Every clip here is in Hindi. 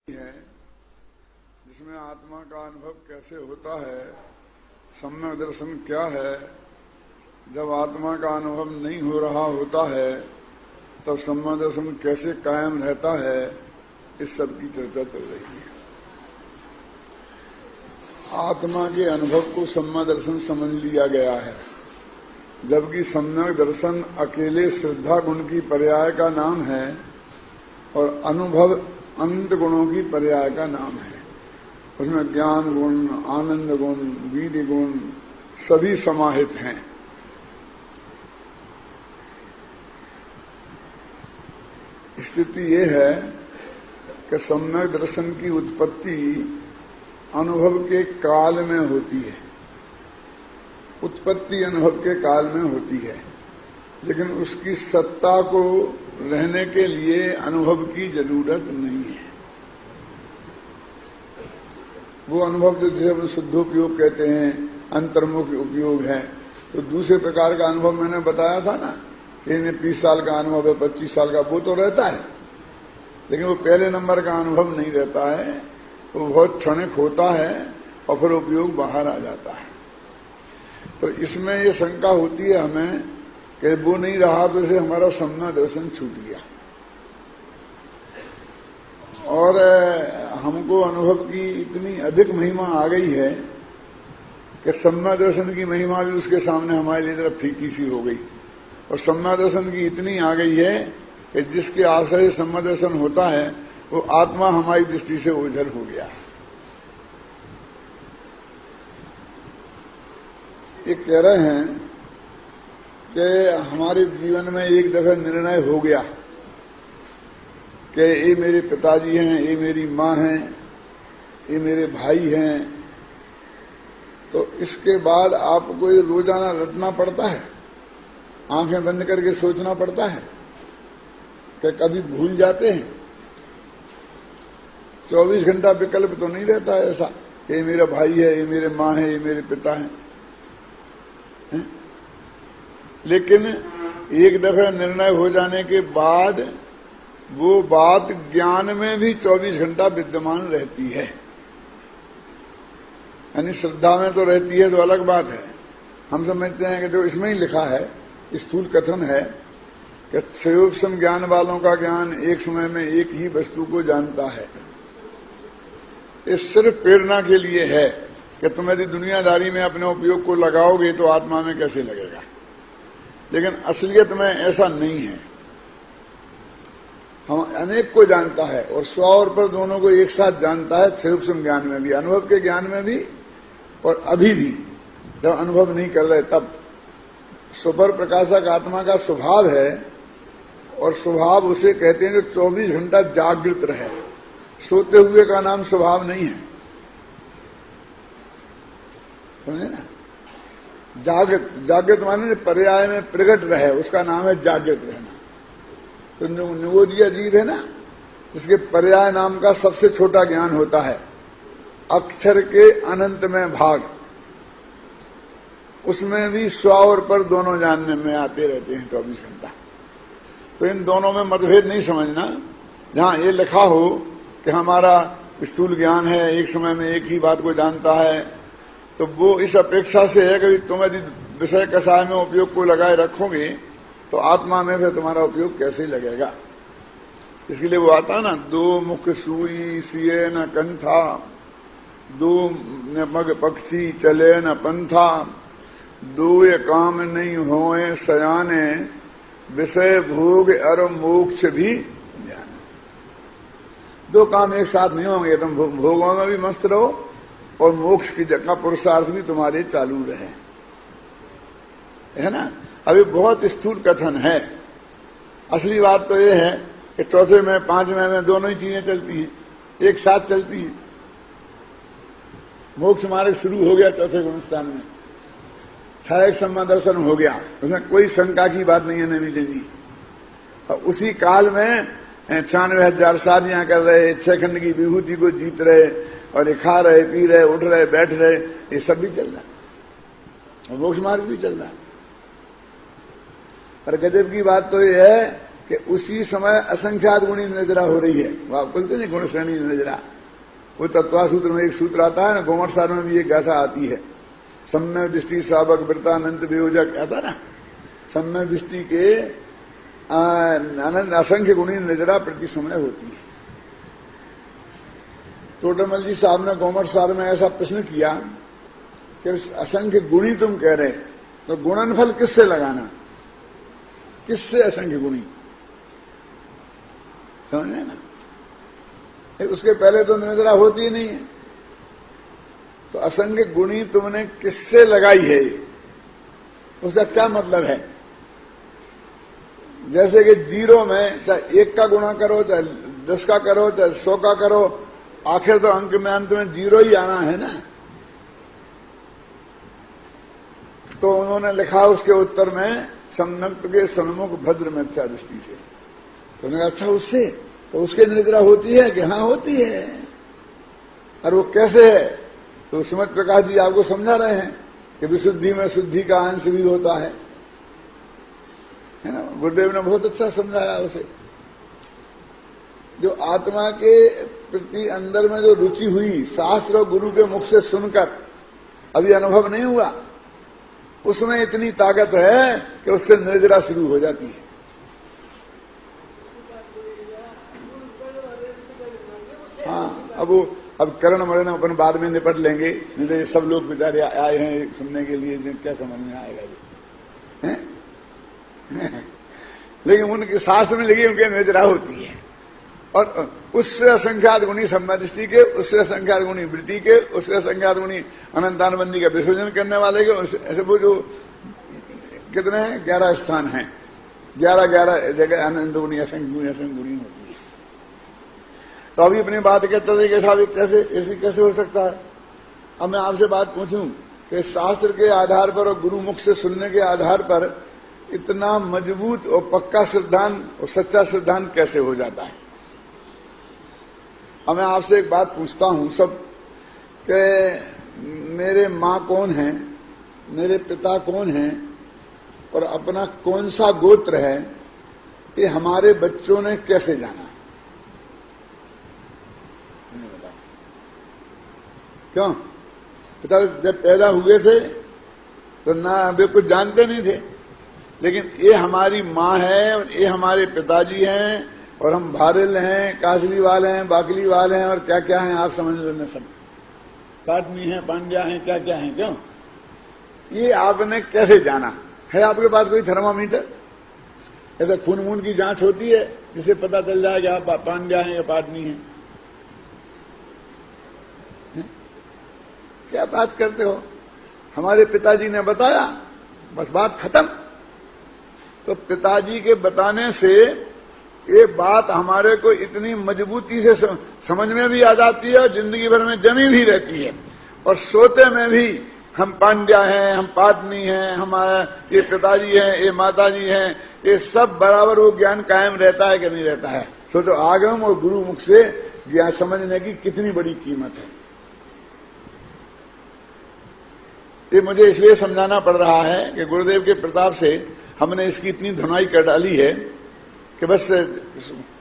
है जिसमें आत्मा का अनुभव कैसे होता है, सम्यक दर्शन क्या है। जब आत्मा का अनुभव नहीं हो रहा होता है तब सम्यक दर्शन कैसे कायम रहता है, इस सब की चर्चा चल रही है। आत्मा के अनुभव को सम्यक दर्शन समझ लिया गया है, जबकि सम्यक दर्शन अकेले श्रद्धा गुण की पर्याय का नाम है और अनुभव अनंत गुणों की पर्याय का नाम है। उसमें ज्ञान गुण, आनंद गुण, वीर्य गुण सभी समाहित हैं। स्थिति ये है कि सम्यक दर्शन की उत्पत्ति अनुभव के काल में होती है। उत्पत्ति अनुभव के काल में होती है, लेकिन उसकी सत्ता को रहने के लिए अनुभव की जरूरत नहीं है। वो अनुभव जो जिसे हम शुद्धोपयोग कहते हैं, अंतर्मुख उपयोग है, तो दूसरे प्रकार का अनुभव मैंने बताया था ना, इन्हें 20 साल का अनुभव है, 25 साल का, वो तो रहता है, लेकिन वो पहले नंबर का अनुभव नहीं रहता है। वो बहुत क्षणिक होता है और फिर उपयोग बाहर आ जाता है। तो इसमें ये शंका होती है हमें कि वो नहीं रहा तो इसे हमारा सम्यक दर्शन छूट गया। और हमको अनुभव की इतनी अधिक महिमा आ गई है कि सम्यक दर्शन की महिमा भी उसके सामने हमारे लिए तरफ फीकी सी हो गई। और सम्यक दर्शन की इतनी आ गई है कि जिसके आश्रय सम्यक दर्शन होता है वो आत्मा हमारी दृष्टि से ओझल हो गया। ये कह रहे हैं कि हमारे जीवन में एक दफे निर्णय हो गया कि ये मेरे पिताजी हैं, ये मेरी माँ हैं, ये मेरे भाई हैं, तो इसके बाद आपको ये रोजाना रटना पड़ता है, आंखें बंद करके सोचना पड़ता है कि कभी भूल जाते हैं। 24 घंटा विकल्प तो नहीं रहता है ऐसा कि ये मेरा भाई है, ये मेरे माँ है, ये मेरे पिता हैं। लेकिन एक दफे निर्णय हो जाने के बाद वो बात ज्ञान में भी 24 घंटा विद्यमान रहती है। यानी श्रद्धा में तो रहती है तो अलग बात है। हम समझते हैं कि जो इसमें ही लिखा है, स्थूल कथन है कि क्षयोपम ज्ञान वालों का ज्ञान एक समय में एक ही वस्तु को जानता है। ये सिर्फ प्रेरणा के लिए है कि तुम यदि दुनियादारी में अपने उपयोग को लगाओगे तो आत्मा में कैसे लगेगा, लेकिन असलियत में ऐसा नहीं है। हम अनेक को जानता है और स्व और पर दोनों को एक साथ जानता है, क्षयोपम ज्ञान में भी, अनुभव के ज्ञान में भी और अभी भी जब अनुभव नहीं कर रहे तब। सुपर प्रकाशक आत्मा का स्वभाव है और स्वभाव उसे कहते हैं जो 24 घंटा जागृत रहे। सोते हुए का नाम स्वभाव नहीं है, समझे ना। जागृत माने पर्याय में प्रकट रहे, उसका नाम है जागृत रहना। तो निगोदिया जीव है ना, इसके पर्याय नाम का सबसे छोटा ज्ञान होता है अक्षर के अनंत में भाग। उसमें भी स्व और पर दोनों जानने में आते रहते हैं 24 घंटा। तो इन दोनों में मतभेद नहीं समझना। जहां ये लिखा हो कि हमारा स्थूल ज्ञान है, एक समय में एक ही बात को जानता है, तो वो इस अपेक्षा से है कि तुम यदि विषय कषाय में उपयोग को लगाए रखोगे तो आत्मा में फिर तुम्हारा उपयोग कैसे लगेगा। इसके लिए वो आता ना, दो मुख सुई सिए न कंथा, दो मग पक्षी चले न पंथा, दो ये काम नहीं होए सयाने, विषय भोग और मोक्ष भी ज्ञान। दो काम एक साथ नहीं होंगे, तुम भोगों में भी मस्त रहो और मोक्ष की जगह पुरुषार्थ भी तुम्हारे चालू रहे, है ना। अभी बहुत स्थूल कथन है। असली बात तो ये है कि चौथे में, पांचवें में दोनों ही चीजें चलती हैं, एक साथ चलती हैं। मोक्ष मार्ग शुरू हो गया चौथे गुणस्थान में, छायक सम्यक दर्शन हो गया, उसमें कोई शंका की बात नहीं है नवीन जी। और उसी काल में 96,000 शादियां कर रहे, 6 खंड की विभूति को जीत रहे और ये खा रहे, पी रहे, उठ रहे, बैठ रहे, ये सब भी चल रहा है और मोक्ष मार्ग भी चल रहा है। पर गजब की बात तो ये है कि उसी समय असंख्यात गुणी निजरा हो रही है। वो आप बोलते हैं गुण श्रेणी निजरा, वो तत्वा सूत्र में एक सूत्र आता है ना, गोमठ सार में भी एक गाथा आती है, सम्यक दृष्टि श्रावक वृतानंत वियोजक आता ना, सम्यक दृष्टि के अनंत असंख्य गुणी निजरा प्रति समय होती है। टोटमल जी साहब ने गोमठ सार में ऐसा प्रश्न किया कि असंख्य गुणी तुम कह रहे, तो गुणनफल किससे लगाना, किससे असंख्य गुणी, समझे ना? उसके पहले तो निद्रा होती ही नहीं है, तो असंख्य गुणी तुमने किससे लगाई है, उसका क्या मतलब है? जैसे कि 0 में चाहे 1 का गुणा करो, चाहे 10 का करो, चाहे 100 का करो, आखिर तो अंक में अंत में 0 ही आना है ना। तो उन्होंने लिखा उसके उत्तर में सम्यक्त के सन्मुख भद्र मिथ्या दृष्टि से। तो उन्होंने अच्छा उससे तो उसके निद्रा होती है कि हाँ होती है, और वो कैसे है? तो सुमित प्रकाश जी आपको समझा रहे हैं कि विशुद्धि में शुद्धि का अंश भी होता है ना। गुरुदेव ने बहुत अच्छा समझाया उसे। जो आत्मा के प्रति अंदर में जो रुचि हुई, शास्त्र और गुरु के मुख से सुनकर अभी अनुभव नहीं हुआ, उसमें इतनी ताकत है कि उससे निद्रा शुरू हो जाती है। हाँ, अब करण मरण अपन बाद में निपट लेंगे, नहीं तो ये सब लोग बेचारे आए हैं सुनने के लिए, क्या समझ में आएगा ये हैं? लेकिन उनके शास्त्र में लिखी उनके निद्रा होती है, और उससे असंख्यात गुणी सम्यदृष्टि के, उससे असंख्यात गुणी वृत्ति के, उससे असंख्यात गुणी अनंतानुबंधी का विसर्जन करने वाले के, ऐसे वो जो कितने हैं 11 स्थान हैं, 11 जगह अनंत गुणी असंख्य गुणी होती है। तो अभी अपनी बात के तरीके से कैसे ऐसी कैसे हो सकता है? अब मैं आपसे बात पूछूं कि शास्त्र के आधार पर और गुरु मुख से सुनने के आधार पर इतना मजबूत और पक्का सिद्धांत और सच्चा सिद्धांत कैसे हो जाता है? अब मैं आपसे एक बात पूछता हूं सब कि मेरे माँ कौन है, मेरे पिता कौन है, और अपना कौन सा गोत्र है, ये हमारे बच्चों ने कैसे जाना? क्यों? पिता जब पैदा हुए थे तो ना वे कुछ जानते नहीं थे, लेकिन ये हमारी माँ है और ये हमारे पिताजी हैं, और हम भारिल हैं, कासली वाले हैं, बाकली वाले हैं, और क्या क्या हैं आप समझ लेना, सब पाटनी हैं, पांड्या हैं, क्या क्या हैं। क्यों? ये आपने कैसे जाना? है आपके पास कोई थर्मामीटर? ऐसा खून वून की जांच होती है जिससे पता चल जाए कि आप पांड्या हैं या पाटनी हैं? क्या बात करते हो? हमारे पिताजी ने बताया, बस बात खत्म। तो पिताजी के बताने से ये बात हमारे को इतनी मजबूती से समझ में भी आ जाती है और जिंदगी भर में जमी भी रहती है, और सोते में भी हम पांड्या हैं, हम पाटनी हैं, हमारा ये पिताजी हैं, ये माताजी हैं, ये सब बराबर वो ज्ञान कायम रहता है कि नहीं रहता है? सोचो, आगम और गुरु मुख से ज्ञान समझने की कितनी बड़ी कीमत है। ये मुझे इसलिए समझाना पड़ रहा है कि गुरुदेव के प्रताप से हमने इसकी इतनी धुनाई कर डाली है कि बस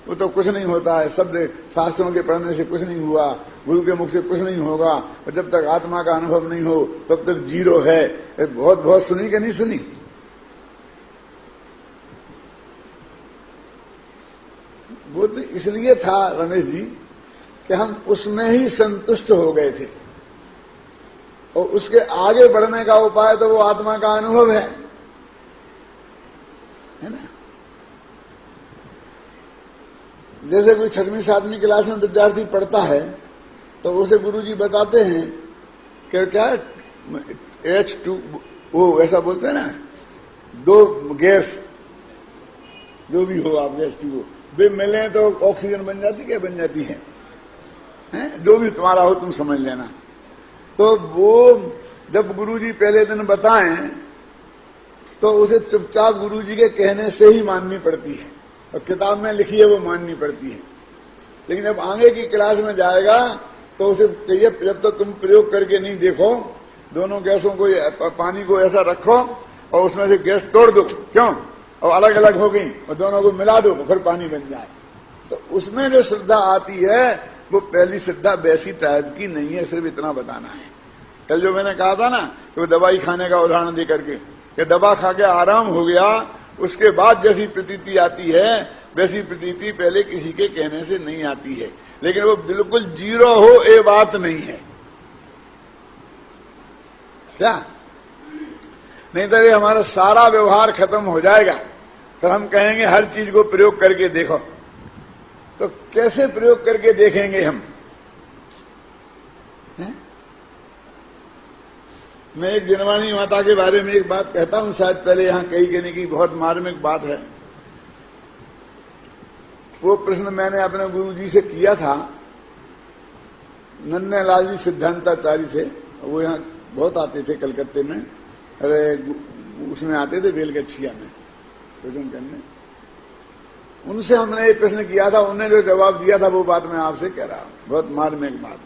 वो तो कुछ नहीं होता है, शब्द शास्त्रों के पढ़ने से कुछ नहीं हुआ, गुरु के मुख से कुछ नहीं होगा, और जब तक आत्मा का अनुभव नहीं हो तब तक 0 है। बहुत बहुत सुनी कि नहीं सुनी? वो तो इसलिए था रमेश जी कि हम उसमें ही संतुष्ट हो गए थे, और उसके आगे बढ़ने का उपाय तो वो आत्मा का अनुभव है ना। जैसे कोई 6वीं 7वीं क्लास में विद्यार्थी पढ़ता है तो उसे गुरुजी बताते हैं कि क्या H2O ऐसा बोलते हैं ना, 2 गैस जो भी हो आप H2O वे मिले तो ऑक्सीजन बन जाती, क्या बन जाती है? जो भी तुम्हारा हो तुम समझ लेना। तो वो जब गुरुजी पहले दिन बताएं तो उसे चुपचाप गुरुजी के कहने से ही माननी पड़ती है, और किताब में लिखी है वो माननी पड़ती है। लेकिन जब आगे की क्लास में जाएगा तो उसे कहिए जब तक तुम प्रयोग करके नहीं देखो, दोनों गैसों को पानी को ऐसा रखो और उसमें से गैस तोड़ दो। क्यों? और अलग अलग हो गई और दोनों को मिला दो फिर पानी बन जाए। तो उसमें जो श्रद्धा आती है वो पहली श्रद्धा वैसी टाइप की नहीं है, सिर्फ इतना बताना है। कल जो मैंने कहा था ना कि वो दवाई खाने का उदाहरण दे करके कि दवा खा के आराम हो गया, उसके बाद जैसी प्रतीति आती है वैसी प्रतीति पहले किसी के कहने से नहीं आती है, लेकिन वो बिल्कुल जीरो हो ये बात नहीं है। क्या नहीं तो ये हमारा सारा व्यवहार खत्म हो जाएगा, फिर हम कहेंगे हर चीज को प्रयोग करके देखो। तो कैसे प्रयोग करके देखेंगे हम? मैं एक जिनवाणी माता के बारे में एक बात कहता हूं, शायद पहले यहां कही कहने की बहुत मार्मिक बात है। वो प्रश्न मैंने अपने गुरु जी से किया था। नन्हे लाल जी सिद्धांताचार्य थे, वो यहाँ बहुत आते थे कलकत्ते में, अरे उसमें आते थे बेलगछिया में भोजन करने। उनसे हमने एक प्रश्न किया था, उन्होंने जो जवाब दिया था वो बात मैं आपसे कह रहा हूं, बहुत मार्मिक बात।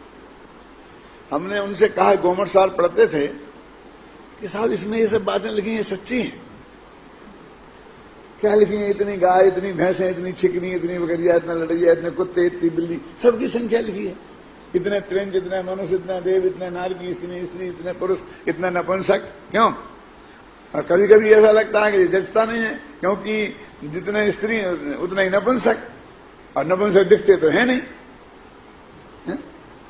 हमने उनसे कहा, गोमट साल पढ़ते थे कि साहब इसमें ये सब बातें लिखी हैं सच्ची हैं क्या? लिखी है इतनी गाय, इतनी भैंसें, इतनी छिकनी, इतनी बकरिया, इतना लड़ैया, इतने कुत्ते, इतनी बिल्ली, सबकी संख्या लिखी है। इतने त्रिंज, इतने मनुष्य, इतने देव, इतने नारकी, इतनी स्त्री, इतने पुरुष, इतने नपुंसक। क्यों? और कभी कभी ऐसा लगता है कि जचता नहीं है, क्योंकि जितने स्त्री उतने ही नपुंसक, और नपुंसक दिखते तो है नहीं,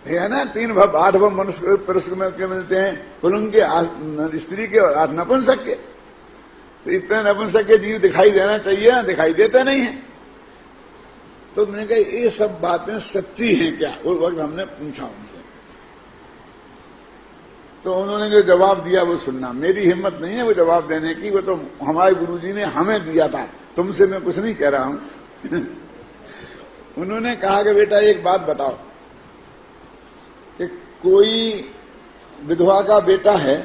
है ना? 3 भाव 8 भाव मनुष्य पुरुष में क्या मिलते हैं? पुरुष के, स्त्री के और 8 नपुंसक के। तो इतने नपुंसक के जीव दिखाई देना चाहिए, दिखाई देते नहीं है। तो मैंने कहा ये सब बातें सच्ची हैं क्या? उस वक्त हमने पूछा उनसे, तो उन्होंने जो जवाब दिया वो सुनना। मेरी हिम्मत नहीं है वो जवाब देने की, वो तो हमारे गुरुजी ने हमें दिया था, तुमसे मैं कुछ नहीं कह रहा हूं। उन्होंने कहा कि बेटा एक बात बताओ कि कोई विधवा का बेटा है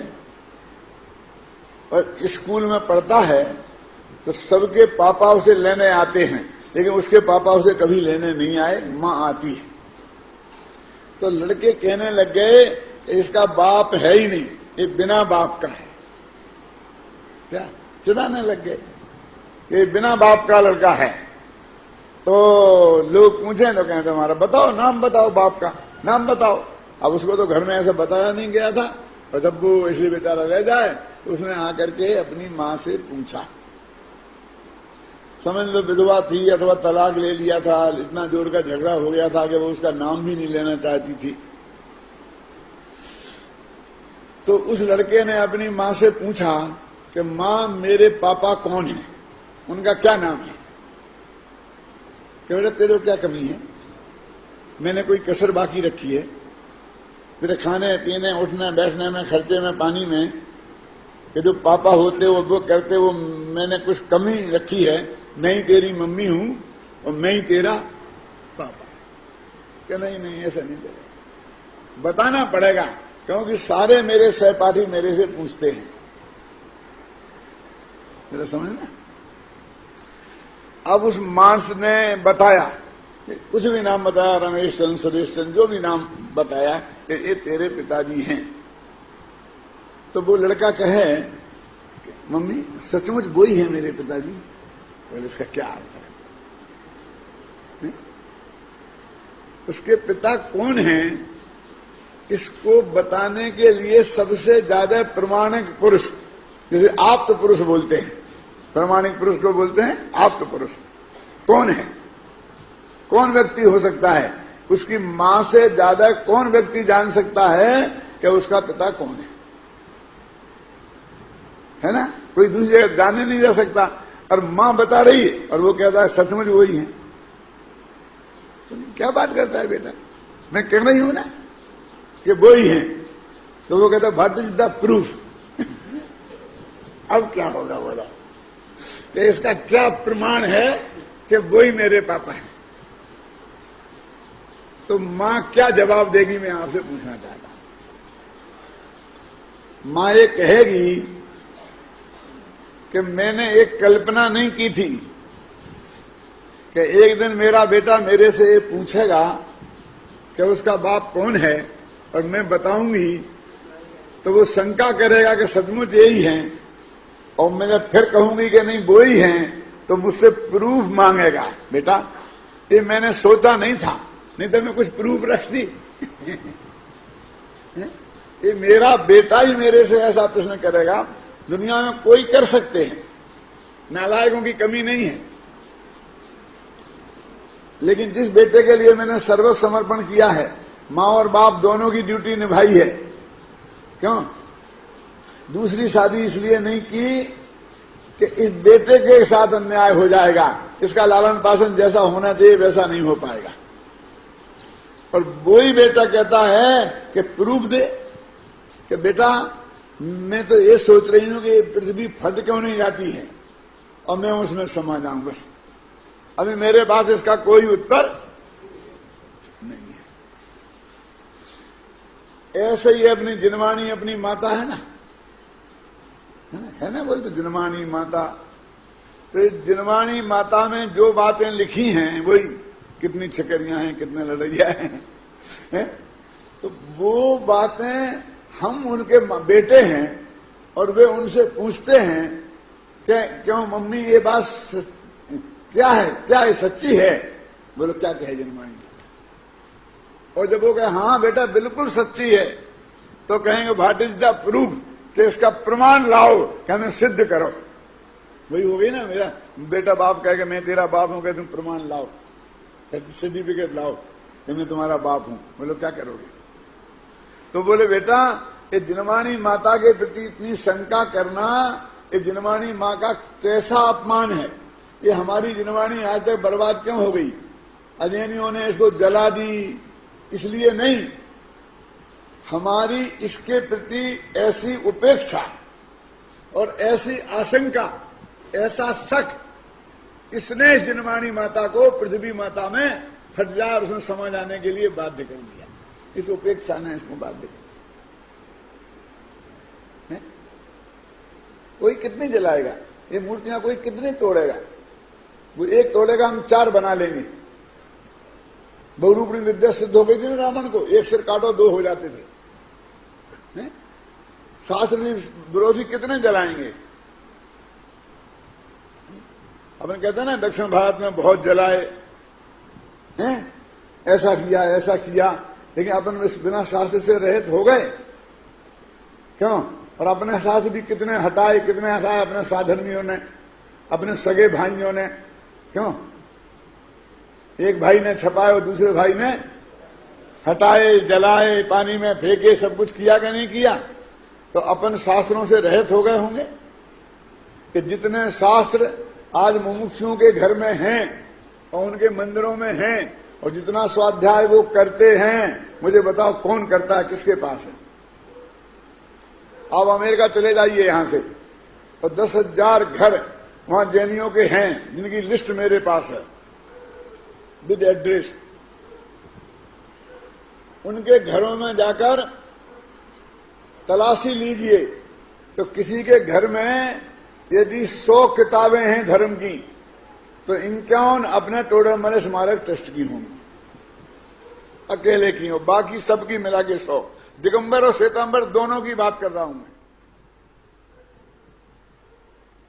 और स्कूल में पढ़ता है, तो सबके पापा उसे लेने आते हैं, लेकिन उसके पापा उसे कभी लेने नहीं आए, मां आती है। तो लड़के कहने लग गए इसका बाप है ही नहीं, ये बिना बाप का है। क्या चिढ़ाने लग गए, ये बिना बाप का लड़का है। तो लोग पूछे तो कहें तुम्हारा बताओ, नाम बताओ, बाप का नाम बताओ। अब उसको तो घर में ऐसा बताया नहीं गया था, और जब वो इसलिए बेचारा रह जाए तो उसने आकर के अपनी मां से पूछा। समझ लो विधवा थी अथवा तलाक ले लिया था, इतना जोर का झगड़ा हो गया था कि वो उसका नाम भी नहीं लेना चाहती थी। तो उस लड़के ने अपनी मां से पूछा कि मां मेरे पापा कौन है, उनका क्या नाम है? कि बेटा तेरे को क्या कमी है, मैंने कोई कसर बाकी रखी है तेरे खाने पीने उठने बैठने में खर्चे में पानी में, कि जो पापा होते वो करते, वो मैंने कुछ कमी रखी है? मैं ही तेरी मम्मी हूं और मैं ही तेरा पापा। कि नहीं ऐसा नहीं करेगा, बताना पड़ेगा, क्योंकि सारे मेरे सहपाठी मेरे से पूछते हैं। जरा समझना। अब उस मांस ने बताया, कुछ भी नाम बताया, रमेश चंद, सुरेश चंद, जो भी नाम बताया कि ये तेरे पिताजी हैं। तो वो लड़का कहे मम्मी सचमुच वो ही है मेरे पिताजी? बोले इसका क्या अर्थ है? उसके पिता कौन है, इसको बताने के लिए सबसे ज्यादा प्रमाणिक पुरुष, जैसे आप्त पुरुष बोलते हैं, प्रमाणिक पुरुष को बोलते हैं आप्त पुरुष, कौन है? कौन व्यक्ति हो सकता है? उसकी मां से ज्यादा कौन व्यक्ति जान सकता है कि उसका पिता कौन है ना? कोई दूसरी जगह जाने नहीं जा सकता। और मां बता रही है और वो कहता है सचमुच वही है। तो क्या बात करता है बेटा, मैं कह रही हूं ना कि वो ही है। तो वो कहता व्हाट इज द प्रूफ? अब क्या होगा बोला कि इसका क्या प्रमाण है कि वो ही मेरे पापा है? तो मां क्या जवाब देगी, मैं आपसे पूछना चाहता हूं। मां ये कहेगी कि मैंने एक कल्पना नहीं की थी कि एक दिन मेरा बेटा मेरे से पूछेगा कि उसका बाप कौन है, और मैं बताऊंगी तो वो शंका करेगा कि सचमुच यही है, और मैं जब फिर कहूंगी कि नहीं वो ही हैं, तो मुझसे प्रूफ मांगेगा। बेटा ये मैंने सोचा नहीं था, नहीं तो मैं कुछ प्रूफ रखती। ये मेरा बेटा ही मेरे से ऐसा प्रश्न करेगा, दुनिया में कोई कर सकते हैं, नालायकों की कमी नहीं है। लेकिन जिस बेटे के लिए मैंने सर्व समर्पण किया है, माँ और बाप दोनों की ड्यूटी निभाई है। क्यों? दूसरी शादी इसलिए नहीं की कि इस बेटे के साथ अन्याय हो जाएगा, इसका लालन पालन जैसा होना चाहिए वैसा नहीं हो पाएगा। और वही बेटा कहता है कि प्रूफ दे कि बेटा मैं तो ये सोच रही हूं कि पृथ्वी फट क्यों नहीं जाती है और मैं उसमें समा जाऊं बस। अभी मेरे पास इसका कोई उत्तर नहीं है। ऐसे ही अपनी जिनवाणी अपनी माता है ना, बोलते जिनवाणी माता। तो जिनवाणी माता में जो बातें लिखी हैं वही, कितनी छकरियां हैं, कितने लड़ैया हैं, तो वो बातें हम उनके बेटे हैं और वे उनसे पूछते हैं कि क्यों मम्मी ये बात क्या है, क्या है सच्ची है? बोलो क्या कहे जिनवाणी। और जब वो कहे हाँ बेटा बिल्कुल सच्ची है, तो कहेंगे व्हाट इज द प्रूफ, कि इसका प्रमाण लाओ, कि हमें सिद्ध करो। वही हो गई ना, मेरा बेटा बाप कहेगा मैं तेरा बाप हूं, कहते तुम प्रमाण लाओ, सर्टिफिकेट लाओ कि मैं तुम्हारा बाप हूं। बोलो क्या करोगे? तो बोले बेटा ये जिनवाणी माता के प्रति इतनी शंका करना, ये जिनवाणी माँ का कैसा अपमान है। ये हमारी जिनवाणी आज तक बर्बाद क्यों हो गई? अजैनियों ने इसको जला दी, इसलिए नहीं, हमारी इसके प्रति ऐसी उपेक्षा और ऐसी आशंका, ऐसा शक, इसने जिनवाणी माता को पृथ्वी माता में फट जा और उसमें समा जाने के लिए बाध्य कर दिया। इस उपेक्षा ने इसको बाध्य कर दिया। कोई कितनी जलाएगा? ये मूर्तियां कोई कितनी तोड़ेगा? वो एक तोड़ेगा हम 4 बना लेंगे। बहुरूपणी विद्या सिद्ध हो गई थी ना रावण को, एक सिर काटो 2 हो जाते थे। शास्त्र विरोधी कितने जलाएंगे? अपन कहते हैं ना दक्षिण भारत में बहुत जलाए हैं, ऐसा किया, लेकिन अपन बिना शास्त्र से रहित हो गए। क्यों? और अपने शास्त्र भी कितने हटाए अपने साधर्मियों ने, अपने सगे भाइयों ने। क्यों? एक भाई ने छपाए और दूसरे भाई ने हटाए, जलाए, पानी में फेंके, सब कुछ किया कि नहीं किया? तो अपन शास्त्रों से रहित हो गए होंगे कि जितने शास्त्र आज मुमुक्षुओं के घर में हैं और उनके मंदिरों में हैं, और जितना स्वाध्याय वो करते हैं, मुझे बताओ कौन करता है, किसके पास है? आप अमेरिका चले जाइए यहां से, और 10,000 घर वहां जैनियों के हैं जिनकी लिस्ट मेरे पास है विद एड्रेस। उनके घरों में जाकर तलाशी लीजिए तो किसी के घर में यदि 100 किताबें हैं धर्म की, तो 51 अपने टोडरमल स्मारक ट्रस्ट की होंगी, अकेले की हो, बाकी सबकी मिला के 100। दिगंबर और श्वेतांबर दोनों की बात कर रहा हूं मैं।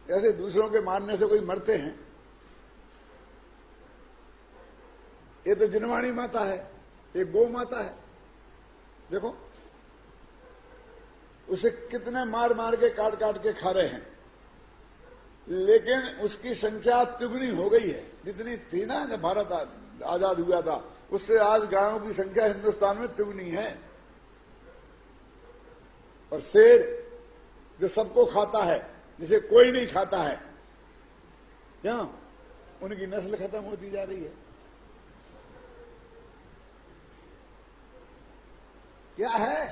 ऐसे दूसरों के मारने से कोई मरते हैं? ये तो जिनवाणी माता है, ये गौ माता है। देखो उसे कितने मार मार के काट काट के खा रहे हैं, लेकिन उसकी संख्या तिगुनी हो गई है। जितनी थी ना जब भारत आजाद हुआ था, उससे आज गायों की संख्या हिंदुस्तान में तिगुनी है। और शेर जो सबको खाता है, जिसे कोई नहीं खाता है, क्यों? उनकी नस्ल खत्म होती जा रही है। क्या है?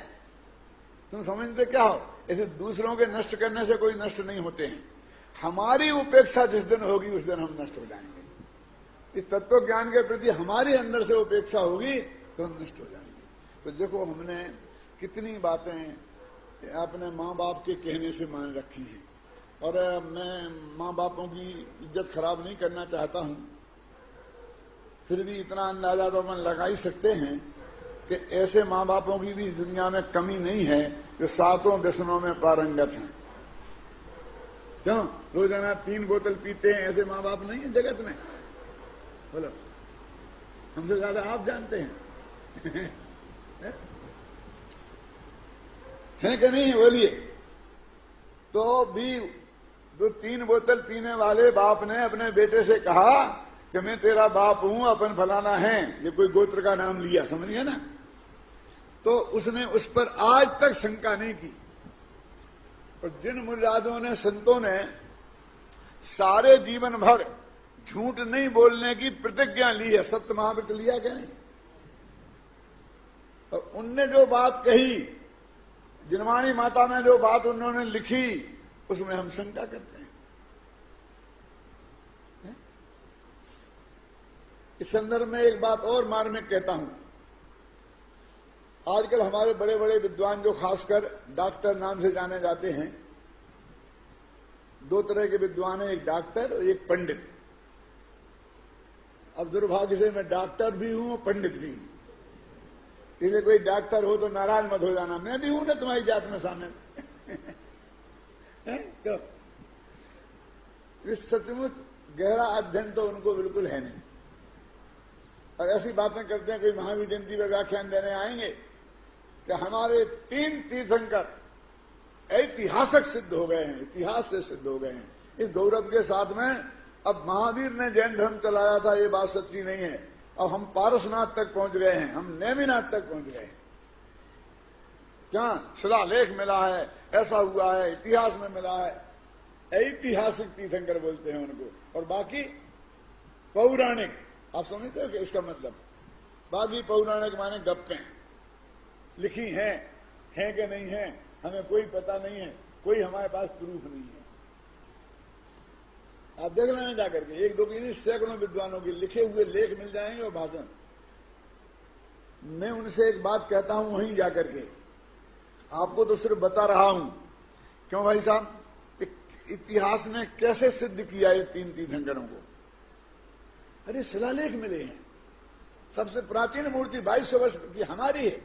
तुम समझते क्या हो? ऐसे दूसरों के नष्ट करने से कोई नष्ट नहीं होते हैं। हमारी उपेक्षा जिस दिन होगी उस दिन हम नष्ट हो जाएंगे। इस तत्व ज्ञान के प्रति हमारे अंदर से उपेक्षा होगी तो हम नष्ट हो जाएंगे। तो देखो हमने कितनी बातें अपने माँ बाप के कहने से मान रखी हैं, और मैं माँ बापों की इज्जत खराब नहीं करना चाहता हूं, फिर भी इतना अंदाजा तो हम लगा ही सकते हैं कि ऐसे माँ बापों की भी इस दुनिया में कमी नहीं है जो 7 व्यसनों में पारंगत हैं। क्यों? रोजाना 3 बोतल पीते हैं, ऐसे माँ बाप नहीं है जगत में? बोलो, हमसे ज्यादा आप जानते हैं। है कि नहीं? बोलिए। तो भी जो 3 बोतल पीने वाले बाप ने अपने बेटे से कहा कि मैं तेरा बाप हूं, अपन फलाना है, ये कोई गोत्र का नाम लिया, समझ गया ना? तो उसने उस पर आज तक शंका नहीं की। और जिन मुर्जादों ने, संतों ने सारे जीवन भर झूठ नहीं बोलने की प्रतिज्ञा ली है, सत्य महाव्रत लिया क्या नहीं? और उनने जो बात कही, जिनवाणी माता में जो बात उन्होंने लिखी, उसमें हम शंका करते हैं। इस संदर्भ में एक बात और मार्मिक कहता हूं। आजकल हमारे बड़े बड़े विद्वान, जो खासकर डॉक्टर नाम से जाने जाते हैं, 2 तरह के विद्वान हैं, एक डॉक्टर और एक पंडित। अब दुर्भाग्य से मैं डॉक्टर भी हूं, पंडित भी हूं, इसलिए कोई डॉक्टर हो तो नाराज मत हो जाना, मैं भी हूं ना तुम्हारी जात में शामिल। तो इस सचमुच गहरा अध्ययन तो उनको बिल्कुल है नहीं, और ऐसी बातें करते हैं। कोई महावीर जयंती पर व्याख्यान देने आएंगे कि हमारे 3 तीर्थंकर ऐतिहासिक सिद्ध हो गए हैं, इतिहास से सिद्ध हो गए हैं। इस गौरव के साथ में अब महावीर ने जैन धर्म चलाया था, ये बात सच्ची नहीं है। अब हम पारसनाथ तक पहुंच गए हैं, हम नेमिनाथ तक पहुंच गए हैं। क्या शिलालेख मिला है, ऐसा हुआ है, इतिहास में मिला है। ऐतिहासिक तीर्थंकर बोलते हैं उनको, और बाकी पौराणिक। आप समझते हो कि इसका मतलब? बाकी पौराणिक माने गप्पें, लिखी हैं कि नहीं है हमें कोई पता नहीं है, कोई हमारे पास प्रूफ नहीं है। आप देख लेना जाकर के, 1-2 की नहीं, सैकड़ों विद्वानों के लिखे हुए लेख मिल जाएंगे और भाषण। मैं उनसे एक बात कहता हूं वहीं जाकर के, आपको तो सिर्फ बता रहा हूं। क्यों भाई साहब? इतिहास ने कैसे सिद्ध किया ये 3 तीर्थंकरों को? अरे शिलालेख मिले हैं। सबसे प्राचीन मूर्ति 2200 वर्ष की हमारी है,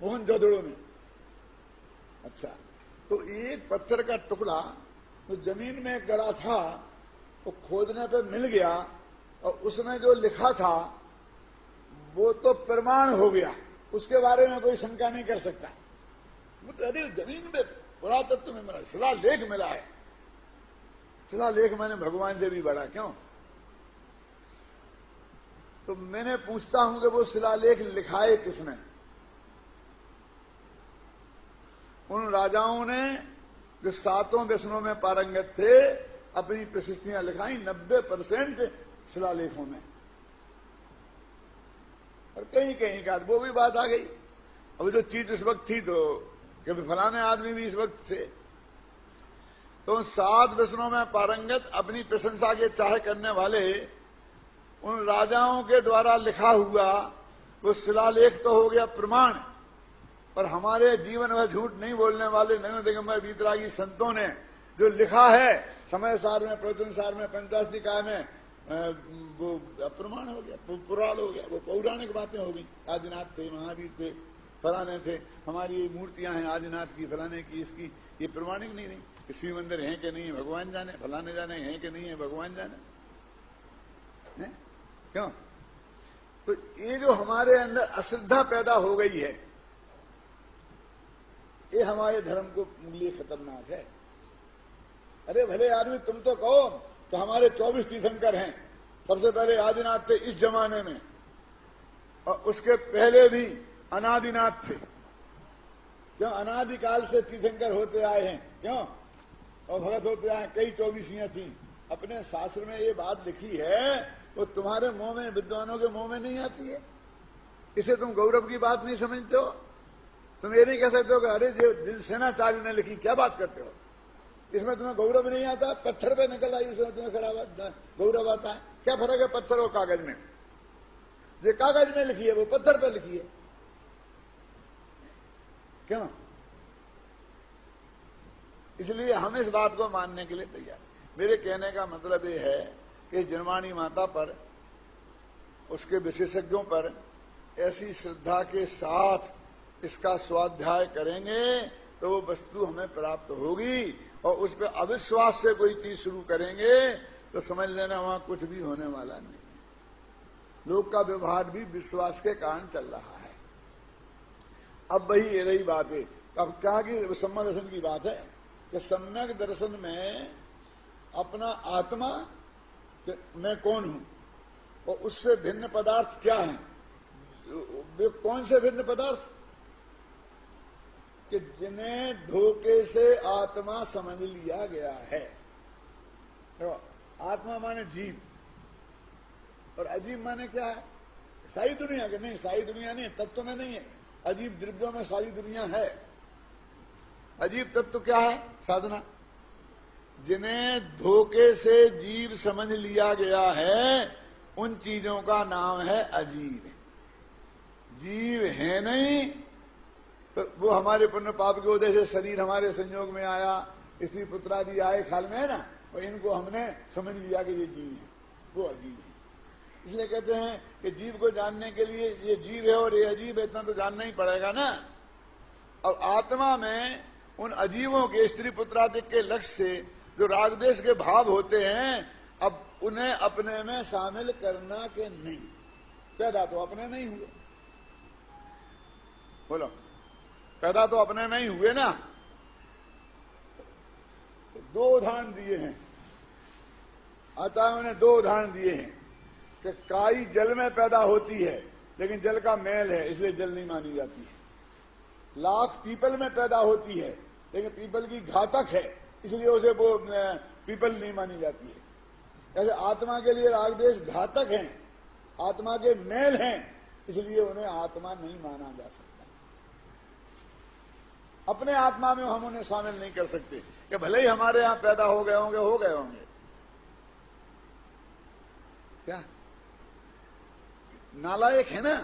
मोहनजोदड़ो में। अच्छा, तो एक पत्थर का टुकड़ा जो जमीन में गड़ा था, वो खोदने पे मिल गया, और उसमें जो लिखा था वो तो प्रमाण हो गया, उसके बारे में कोई शंका नहीं कर सकता। अरे जमीन में पुरातत्व में मिला, शिलालेख मिला है। शिलालेख मैंने भगवान से भी बड़ा। क्यों? तो मैंने पूछता हूं कि वो शिलालेख लिखाए किसने? उन राजाओं ने जो 7 व्यसनों में पारंगत थे, अपनी प्रशस्तियां लिखाई 90% शिलालेखों में। और कहीं कहीं का वो भी बात आ गई। अब जो चीज इस वक्त थी तो कभी फलाने आदमी भी इस वक्त थे, तो 7 व्यसनों में पारंगत, अपनी प्रशंसा के चाहे करने वाले उन राजाओं के द्वारा लिखा हुआ वो शिलालेख तो हो गया प्रमाण। पर हमारे जीवन में झूठ नहीं बोलने वाले नैन दिगंबर वीतरागी संतों ने जो लिखा है, समय सार में, प्रवचन सार में, पंचाश निकाय में, वो प्रमाण हो गया, पुराण हो गया, वो पौराणिक बातें हो गई। आदिनाथ थे, महावीर थे, फलाने थे, हमारी ये मूर्तियां हैं आदिनाथ की, फलाने की, इसकी, ये प्रमाणिक नहीं रही। शिव मंदिर है कि नहीं है भगवान जाने, फलाने जाने है कि नहीं है भगवान जाने है? क्यों? तो ये जो हमारे अंदर अश्रद्धा पैदा हो गई है, ये हमारे धर्म को लिए खतरनाक है। अरे भले आदमी, तुम तो कहो तो हमारे 24 तीर्थंकर हैं। सबसे पहले आदिनाथ थे इस जमाने में, और उसके पहले भी अनादिनाथ थे। क्यों? अनादिकाल से तीर्थंकर होते आए हैं। क्यों? और भगत होते आए, कई 24 थी। अपने शास्त्र में ये बात लिखी है, वो तुम्हारे मुंह में, विद्वानों के मुंह में नहीं आती है। इसे तुम गौरव की बात नहीं समझते हो। तुम ये नहीं कह सकते हो कि अरे जो सेनाचार्य ने लिखी, क्या बात करते हो, इसमें तुम्हें गौरव नहीं आता। पत्थर पे निकल आई, उसमें तुम्हें खराब गौरव आता है। क्या फर्क है पत्थर और कागज में? जो कागज में लिखी है वो पत्थर पे लिखी है। क्यों? इसलिए हम इस बात को मानने के लिए तैयार। मेरे कहने का मतलब ये है कि जिनवाणी माता पर, उसके विशेषज्ञों पर ऐसी श्रद्धा के साथ इसका स्वाध्याय करेंगे तो वो वस्तु हमें प्राप्त होगी। और उस पर अविश्वास से कोई चीज शुरू करेंगे तो समझ लेना वहां कुछ भी होने वाला नहीं। लोग का व्यवहार भी विश्वास के कारण चल रहा है। अब वही ये रही बात है। अब क्या कि सम्यक दर्शन की बात है कि सम्यक दर्शन में अपना आत्मा मैं कौन हूं और उससे भिन्न पदार्थ क्या है। वे कौन से भिन्न पदार्थ कि जिन्हें धोखे से आत्मा समझ लिया गया है। तो आत्मा माने जीव और अजीब माने क्या है, सारी दुनिया के नहीं, सारी दुनिया नहीं, तत्व में नहीं है, अजीब द्रव्यों में सारी दुनिया है। अजीब तत्व क्या है, साधना। जिन्हें धोखे से जीव समझ लिया गया है उन चीजों का नाम है अजीब। जीव है नहीं तो वो हमारे पुण्य पाप की वजह से शरीर हमारे संयोग में आया, स्त्री पुत्रादि आए ख्याल में है ना, और इनको हमने समझ लिया कि ये जीव है, वो अजीब है। इसलिए कहते हैं कि जीव को जानने के लिए ये जीव है और ये अजीब है इतना तो जानना ही पड़ेगा ना। अब आत्मा में उन अजीबों के स्त्री पुत्रादि के लक्ष्य से जो रागदेश के भाव होते हैं, अब उन्हें अपने में शामिल करना के नहीं। पैदा तो अपने नहीं हुए, बोलो, पैदा तो अपने में ही हुए ना। तो दो उदाहरण दिए हैं आचार्यों ने, दो उदाहरण दिए हैं कि काई जल में पैदा होती है लेकिन जल का मैल है इसलिए जल नहीं मानी जाती है। लाख पीपल में पैदा होती है लेकिन पीपल की घातक है इसलिए उसे वो पीपल नहीं मानी जाती है। ऐसे आत्मा के लिए रागदेश घातक हैं, आत्मा के मैल हैं, इसलिए उन्हें आत्मा नहीं माना जा सकता। अपने आत्मा में हम उन्हें शामिल नहीं कर सकते कि भले ही हमारे यहां पैदा हो गए होंगे क्या नालायक है ना।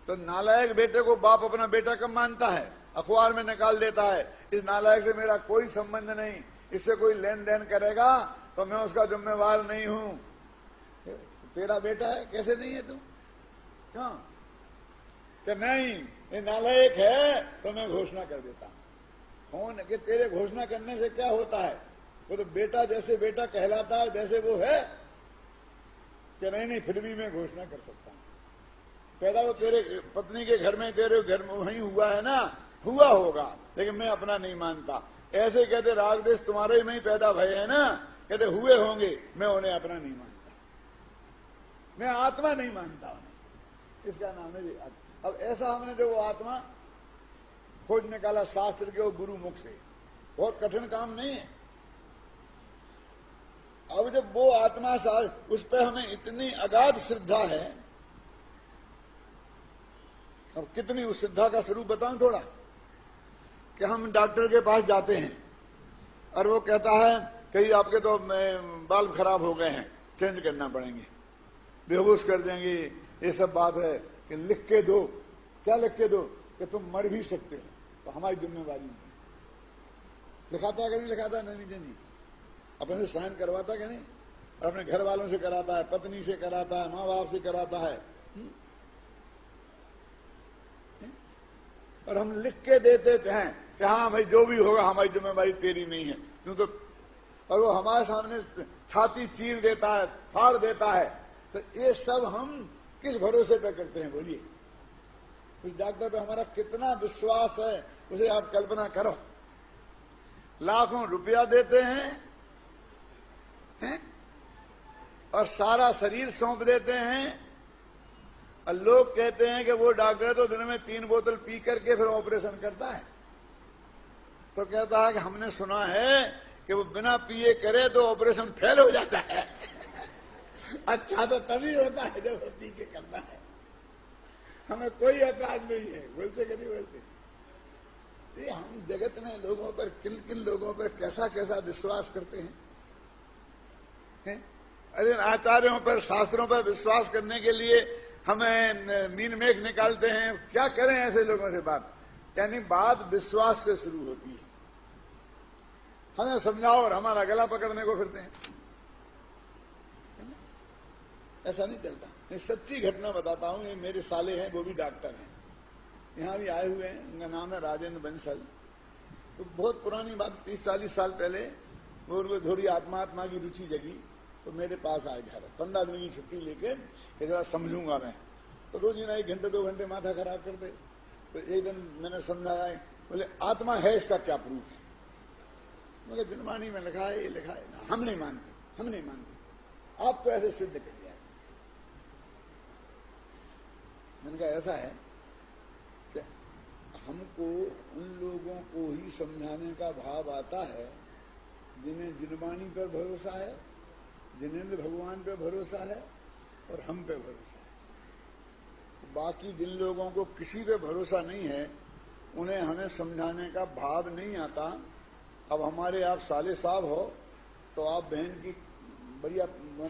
तो नालायक बेटे को बाप अपना बेटा कब मानता है, अखबार में निकाल देता है, इस नालायक से मेरा कोई संबंध नहीं, इससे कोई लेन देन करेगा तो मैं उसका जिम्मेवार नहीं हूं। तेरा बेटा है, कैसे नहीं है तू, क्यों कि नहीं ये नालायक है तो मैं घोषणा कर देता हूं। कि तेरे घोषणा करने से क्या होता है, वो तो बेटा जैसे बेटा कहलाता है वैसे वो है कि नहीं फिर भी मैं घोषणा कर सकता हूं। पैदा तो तेरे पत्नी के घर में, तेरे घर में वहीं हुआ है ना, हुआ होगा, लेकिन मैं अपना नहीं मानता। ऐसे कहते रागदेश तुम्हारे में ही पैदा भय है ना, कहते हुए होंगे, मैं उन्हें अपना नहीं मानता, मैं आत्मा नहीं मानता उन्हें, इसका नाम है। अब ऐसा हमने जो वो आत्मा खोज निकाला शास्त्र के और गुरु मुख से, बहुत कठिन काम नहीं है। अब जब वो आत्मा उस पर हमें इतनी अगाध श्रद्धा है, अब कितनी उस श्रद्धा का स्वरूप बताऊं थोड़ा, कि हम डॉक्टर के पास जाते हैं और वो कहता है कहीं आपके तो बाल खराब हो गए हैं, चेंज करना पड़ेंगे, बेहोश कर देंगे, ये सब बात है कि लिख के दो। क्या लिख के दो कि तुम मर भी सकते हो, तो हमारी जिम्मेवारी नहीं। लिखाता है कि नहीं लिखाता, नहीं जी, अपने से साइन करवाता कि नहीं, और अपने घर वालों से कराता है, पत्नी से कराता है, माँ बाप से कराता है, और हम लिख के देते हैं कि हाँ भाई जो भी होगा हमारी जिम्मेवारी तेरी नहीं है तू तो, और वो हमारे सामने छाती चीर देता है, फाड़ देता है। तो ये सब हम किस भरोसे पे करते हैं, बोलिए। उस डॉक्टर पे हमारा कितना विश्वास है उसे आप कल्पना करो। लाखों रुपया देते हैं और सारा शरीर सौंप देते हैं, और लोग कहते हैं कि वो डॉक्टर तो दिन में 3 बोतल पी करके फिर ऑपरेशन करता है। तो कहता है कि हमने सुना है कि वो बिना पिए करे तो ऑपरेशन फेल हो जाता है। अच्छा तो तभी होता है जब वो पी के करता है। हमें कोई ऐतराज नहीं है, बोलते कि नहीं बोलते। ये हम जगत में लोगों पर किन किन लोगों पर कैसा कैसा विश्वास करते हैं। अरे आचार्यों पर, शास्त्रों पर विश्वास करने के लिए हमें मीन मेघ निकालते हैं। क्या करें ऐसे लोगों से बात, यानी बात विश्वास से शुरू होती है। हमें समझाओ और हमारा गला पकड़ने को फिरते हैं, ऐसा नहीं चलता। ये सच्ची घटना बताता हूं, ये मेरे साले हैं, वो भी डॉक्टर हैं, यहां भी आए हुए हैं, उनका नाम है राजेंद्र बंसल। तो बहुत पुरानी बात, 30-40 साल पहले वो उनको थोड़ी आत्मा की रुचि जगी, तो मेरे पास आए घर 15 दिन की छुट्टी लेके कि जरा समझूंगा मैं। तो रोज ही ना 1 घंटे 2 घंटे माथा खराब कर दे। तो एक दिन मैंने समझाया, बोले आत्मा है, इसका क्या प्रूफ है? मुझे दिनवाणी में लिखा है, ये लिखा है ना, हम नहीं मानते, आप तो ऐसे सिद्ध करिए। मैंने कहा ऐसा है कि हमको उन लोगों को ही समझाने का भाव आता है जिन्हें जिनवाणी पर भरोसा है, जिनेंद्र भगवान पे भरोसा है और हम पे भरोसा है। बाकी जिन लोगों को किसी पे भरोसा नहीं है, उन्हें हमें समझाने का भाव नहीं आता। अब हमारे आप साले साहब हो तो आप बहन की बढ़िया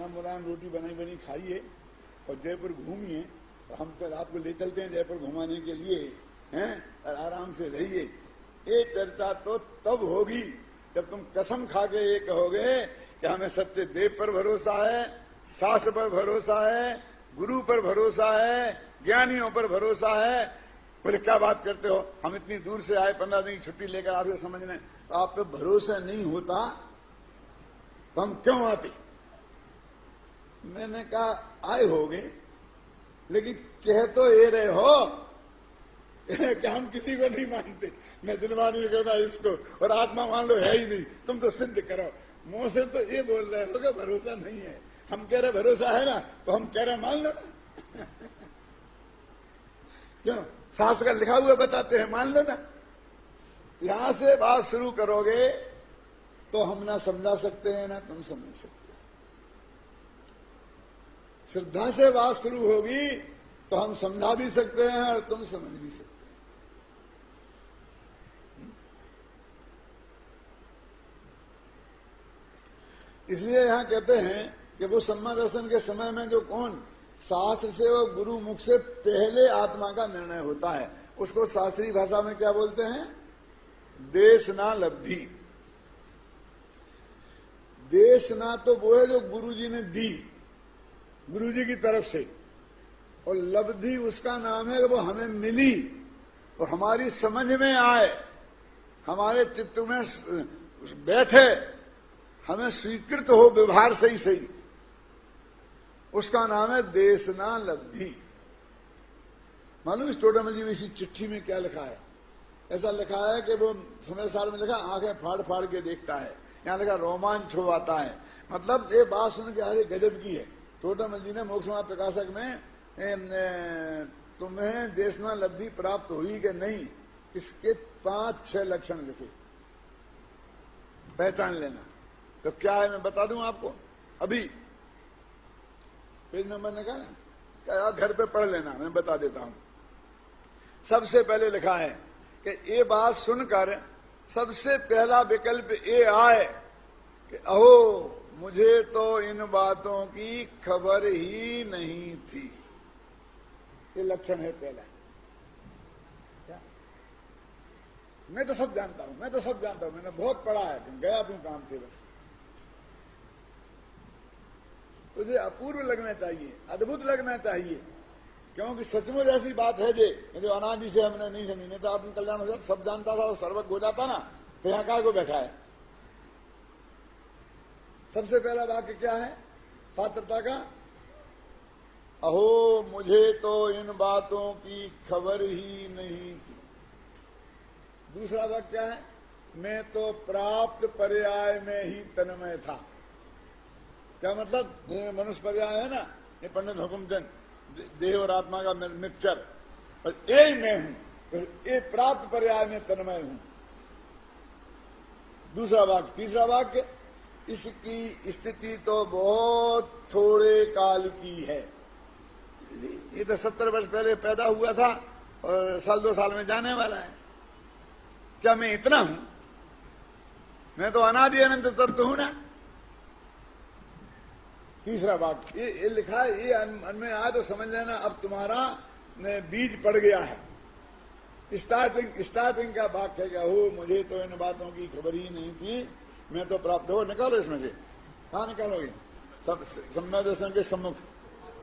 मुलायम रोटी बनाई बनी खाइए और जयपुर घूमिए, तो हम तो आपको ले चलते हैं जयपुर घुमाने के लिए, हैं, और आराम से रहिए। ये चर्चा तो तब होगी जब तुम कसम खा के ये कहोगे कि हमें सच्चे देव पर भरोसा है, शास्त्र पर भरोसा है, गुरु पर भरोसा है, ज्ञानियों पर भरोसा है। बोले क्या बात करते हो, हम इतनी दूर से आए 15 दिन की छुट्टी लेकर आपसे समझने, तो आप पे भरोसा नहीं होता तो हम क्यों आते? मैंने कहा आए होगे, लेकिन कह तो ये रहे हो कि हम किसी को नहीं मानते। मैं दिलवानी कहना इसको, और आत्मा मान लो है ही नहीं, तुम तो सिद्ध करो। मुंह से तो ये बोल रहे हो कि भरोसा नहीं है, हम कह रहे भरोसा है ना, तो हम कह रहे मान लो ना। क्यों? शास्त्र का लिखा हुआ बताते हैं, मान लो ना। यहां से बात शुरू करोगे तो हम ना समझा सकते हैं ना तुम समझ सकते हो। श्रद्धा से बात शुरू होगी तो हम समझा भी सकते हैं और तुम समझ भी सकते हैं। इसलिए यहां कहते हैं कि वो सम्मा दर्शन के समय में जो कौन शास्त्र से और गुरु मुख से पहले आत्मा का निर्णय होता है, उसको शास्त्रीय भाषा में क्या बोलते हैं? देशना लब्धि। देशना तो वो है जो गुरुजी ने दी, गुरुजी की तरफ से, और लब्धि उसका नाम है कि वो हमें मिली और हमारी समझ में आए, हमारे चित्त में बैठे, हमें स्वीकृत हो व्यवहार से ही सही, उसका नाम है देशना लब्धि। मालूम इस टोटामल जी इसी चिट्ठी में क्या लिखा है? ऐसा लिखा है कि वो समय साल में लिखा आंखें फाड़ फाड़ के देखता है, यहां लिखा रोमांच हो आता है। मतलब ये बात सुन के अरे गजब की है। टोटामल जी ने मोक्ष प्रकाशक में तुम्हें देशना लब्धि प्राप्त हुई कि नहीं, इसके 5-6 लक्षण लिखे, पहचान लेना। तो क्या है मैं बता दूं आपको, अभी पेज नंबर निकाला, क्या घर पे पढ़ लेना, मैं बता देता हूं। सबसे पहले लिखा है कि ये बात सुनकर सबसे पहला विकल्प ये आए कि अहो मुझे तो इन बातों की खबर ही नहीं थी। ये लक्षण है पहला। क्या? मैं तो सब जानता हूं, मैंने बहुत पढ़ा है, गया अपने काम से बस। तुझे अपूर्व लगना चाहिए, अद्भुत लगना चाहिए, क्योंकि सचमुच ऐसी बात है जो अनादि से हमने नहीं समझी। नहीं तो आत्म कल्याण हो जाता, सब जानता था, सर्वज्ञ हो जाता ना, तो यहां काय को बैठा है। सबसे पहला वाक्य क्या है पात्रता का? अहो मुझे तो इन बातों की खबर ही नहीं थी। दूसरा वाक्य क्या है? मैं तो प्राप्त पर्याय में ही तन्मय था। क्या मतलब? मनुष्य पर्याय है ना, ये पंडित हुकुमचंद, देह और आत्मा का मिक्सचर, और ये मैं हूं, ये प्राप्त पर्याय में तन्मय हूं। दूसरा वाक्य। तीसरा वाक्य, इसकी स्थिति तो बहुत थोड़े काल की है। ये तो 70 वर्ष पहले पैदा हुआ था और 1-2 साल में जाने वाला है। क्या मैं इतना हूं? मैं तो अनादि अनंत तत्व हूं ना। तीसरा वाक्य ये लिखा है, ये अनमें आए तो समझ लेना अब तुम्हारा बीज पड़ गया है। स्टार्टिंग का वाक्य क्या हो? मुझे तो इन बातों की खबर ही नहीं थी, मैं तो प्राप्त हो। निकालो इसमें से, कहां निकालोगे? सब सम्यक दर्शन के सम्मुख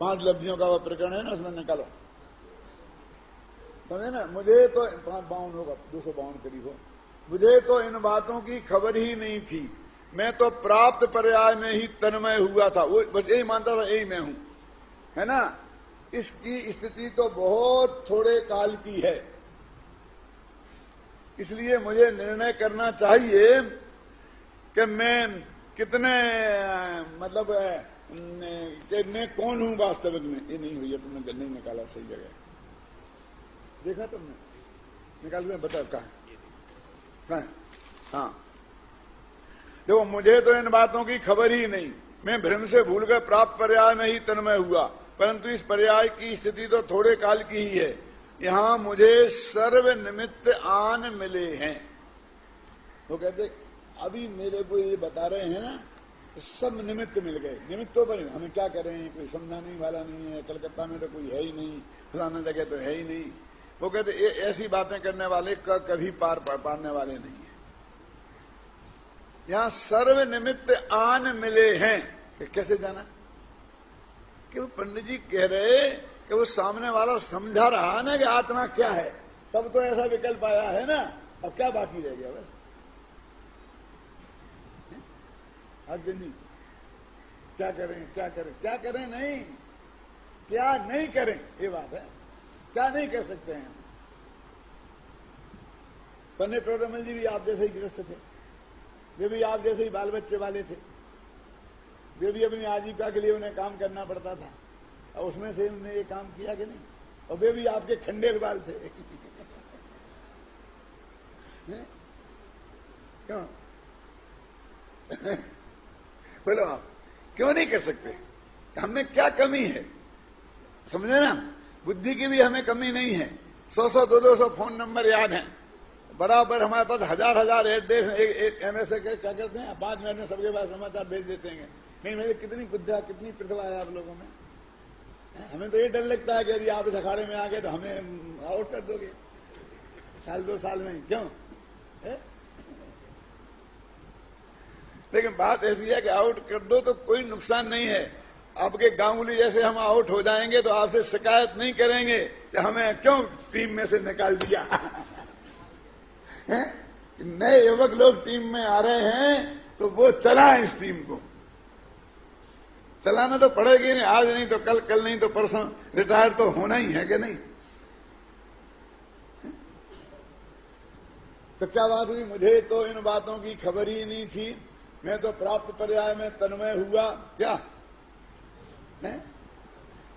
5 लब्धियों का वह प्रकरण है ना, उसमें निकालो, समझे ना। मुझे तो 52 होगा, 252 करीब हो। मुझे तो इन बातों की खबर ही नहीं थी, मैं तो प्राप्त पर्याय में ही तन्मय हुआ था, वो बस यही मानता था यही मैं हूं, है ना। इसकी स्थिति तो बहुत थोड़े काल की है, इसलिए मुझे निर्णय करना चाहिए कि मैं कितने मतलब कि मैं कौन हूं वास्तविक में। ये नहीं हुई, तुमने नहीं निकाला सही जगह, देखा तुमने, निकाल के बताओ कहाँ। हाँ देखो, मुझे तो इन बातों की खबर ही नहीं, मैं भ्रम से भूल कर प्राप्त पर्याय में ही तन्मय हुआ, परंतु इस पर्याय की स्थिति तो थोड़े काल की ही है। यहां मुझे सर्व निमित्त आन मिले हैं। वो कहते अभी मेरे को ये बता रहे हैं ना, तो सब निमित्त मिल गए। निमित्तों पर हमें क्या करें, कोई समझाने वाला नहीं है, कलकत्ता में तो कोई है ही नहीं, फलाना जगह तो है ही नहीं। वो कहते ऐसी बातें करने वाले कभी पार पाने वाले नहीं है। यहां सर्व निमित्त आन मिले हैं, कि कैसे जाना, कि वो पंडित जी कह रहे कि वो सामने वाला समझा रहा ना कि आत्मा क्या है, तब तो ऐसा विकल्प आया है ना, अब क्या बाकी रह गया बस। अर्जुन जी क्या करें क्या करें क्या करें, नहीं क्या नहीं करें, ये बात है, क्या नहीं कर सकते हैं। पंडित टोडरमल जी भी आप जैसे ही गृहस्थ थे, वे भी आप जैसे ही बाल बच्चे वाले थे, वे भी अपनी आजीविका के लिए उन्हें काम करना पड़ता था, और उसमें से उन्होंने ये काम किया कि नहीं, और वे भी आपके खंडेर बाल थे। क्यों बोलो आप, क्यों नहीं कर सकते, हमें क्या कमी है, समझे ना। बुद्धि की भी हमें कमी नहीं है, 100 200 फोन नंबर याद हैं, बराबर हमारे पास हजार एड्रेस, एक MSA क्या करते हैं, 5 मिनट में सबके पास समाचार भेज देते हैं। नहीं मेरे कितनी बुद्धिया कितनी प्रतिभा है आप लोगों में। हमें तो ये डर लगता है कि यदि आप इस अखाड़े में आ गए तो हमें आउट कर दोगे 1-2 साल में, क्यों है? लेकिन बात ऐसी है कि आउट कर दो तो कोई नुकसान नहीं है। आपके गांगुली जैसे हम आउट हो जाएंगे तो आपसे शिकायत नहीं करेंगे कि हमें क्यों टीम में से निकाल दिया। नए युवक लोग टीम में आ रहे हैं तो वो चलाएं इस टीम को, चलाना तो पड़ेगी नहीं, आज नहीं तो कल, कल नहीं तो परसों रिटायर तो होना ही है कि नहीं। तो क्या बात हुई, मुझे तो इन बातों की खबर ही नहीं थी, मैं तो प्राप्त पर्याय में तन्मय हुआ। क्या है?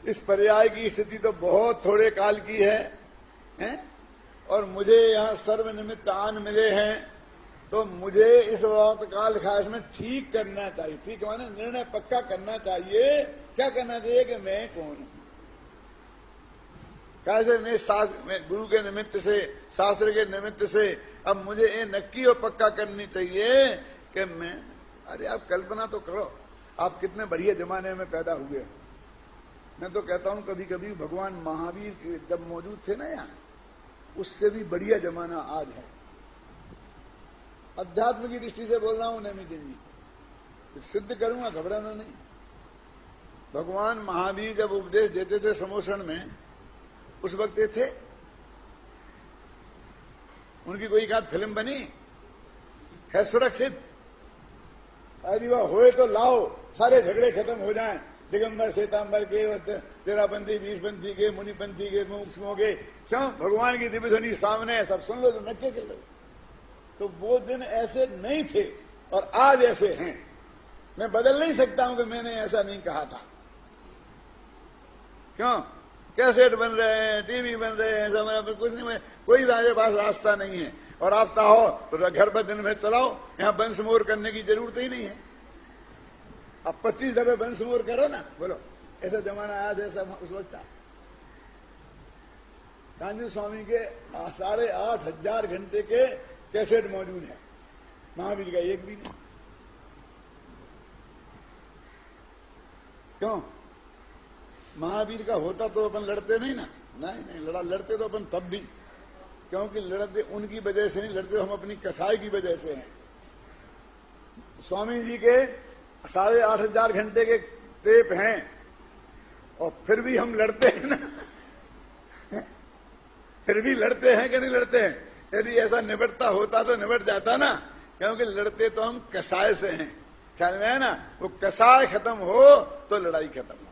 इस पर्याय की स्थिति तो बहुत थोड़े काल की है? और मुझे यहाँ सर्व निमित्त आन मिले हैं, तो मुझे इस वक्त काल खास में ठीक करना चाहिए। ठीक माने निर्णय पक्का करना चाहिए। क्या करना चाहिए कि मैं कौन हूं, कैसे मैं गुरु के निमित्त से, शास्त्र के निमित्त से अब मुझे ये नक्की और पक्का करनी चाहिए कि मैं, अरे आप कल्पना तो करो, आप कितने बढ़िया जमाने में पैदा हुए। मैं तो कहता हूं कभी कभी भगवान महावीर जब मौजूद थे ना यहाँ, उससे भी बढ़िया जमाना आज है। अध्यात्म की दृष्टि से बोल रहा हूं नैमितिन जी, सिद्ध करूंगा, घबराना नहीं। भगवान महावीर जब उपदेश देते थे समोषण में, उस वक्त ये थे, उनकी कोई एक आध फिल्म बनी है सुरक्षित, यदि वह होए तो लाओ, सारे झगड़े खत्म हो जाएं, दिगंबर श्वेतांबर के, तेरापंथी 20पंथी के, मुनिपंथी के, मुमुक्षुओं के, सब भगवान की दिव्य ध्वनि सामने, सब सुन लो तो नक्के कर लो। तो वो दिन ऐसे नहीं थे और आज ऐसे हैं। मैं बदल नहीं सकता हूं कि मैंने ऐसा नहीं कहा था। क्यों? कैसेट बन रहे हैं, टीवी बन रहे हैं, सब कुछ नहीं, कोई मेरे पास रास्ता नहीं है। और आप चाहो तो घर पर दिन में चलाओ, यहां बंस मोर करने की जरूरत ही नहीं है। अब 25 दफे बंस मोर करो ना, बोलो ऐसा जमाना आया जैसा उस वक्त था। कांजू स्वामी के 8,500 घंटे के कैसेट मौजूद है, महावीर का एक भी नहीं। क्यों? महावीर का होता तो अपन लड़ते नहीं ना, नहीं लड़ते तो अपन तब भी, क्योंकि लड़ते उनकी वजह से नहीं, लड़ते हम अपनी कसाई की वजह से हैं। स्वामी जी के 8,500 घंटे के टेप हैं और फिर भी हम लड़ते हैं ना। फिर भी लड़ते हैं कि नहीं लड़ते हैं? यदि ऐसा निबटता होता तो निबट जाता ना, क्योंकि लड़ते तो हम कसाय से हैं, ख्याल में है ना। वो कसाय खत्म हो तो लड़ाई खत्म हो।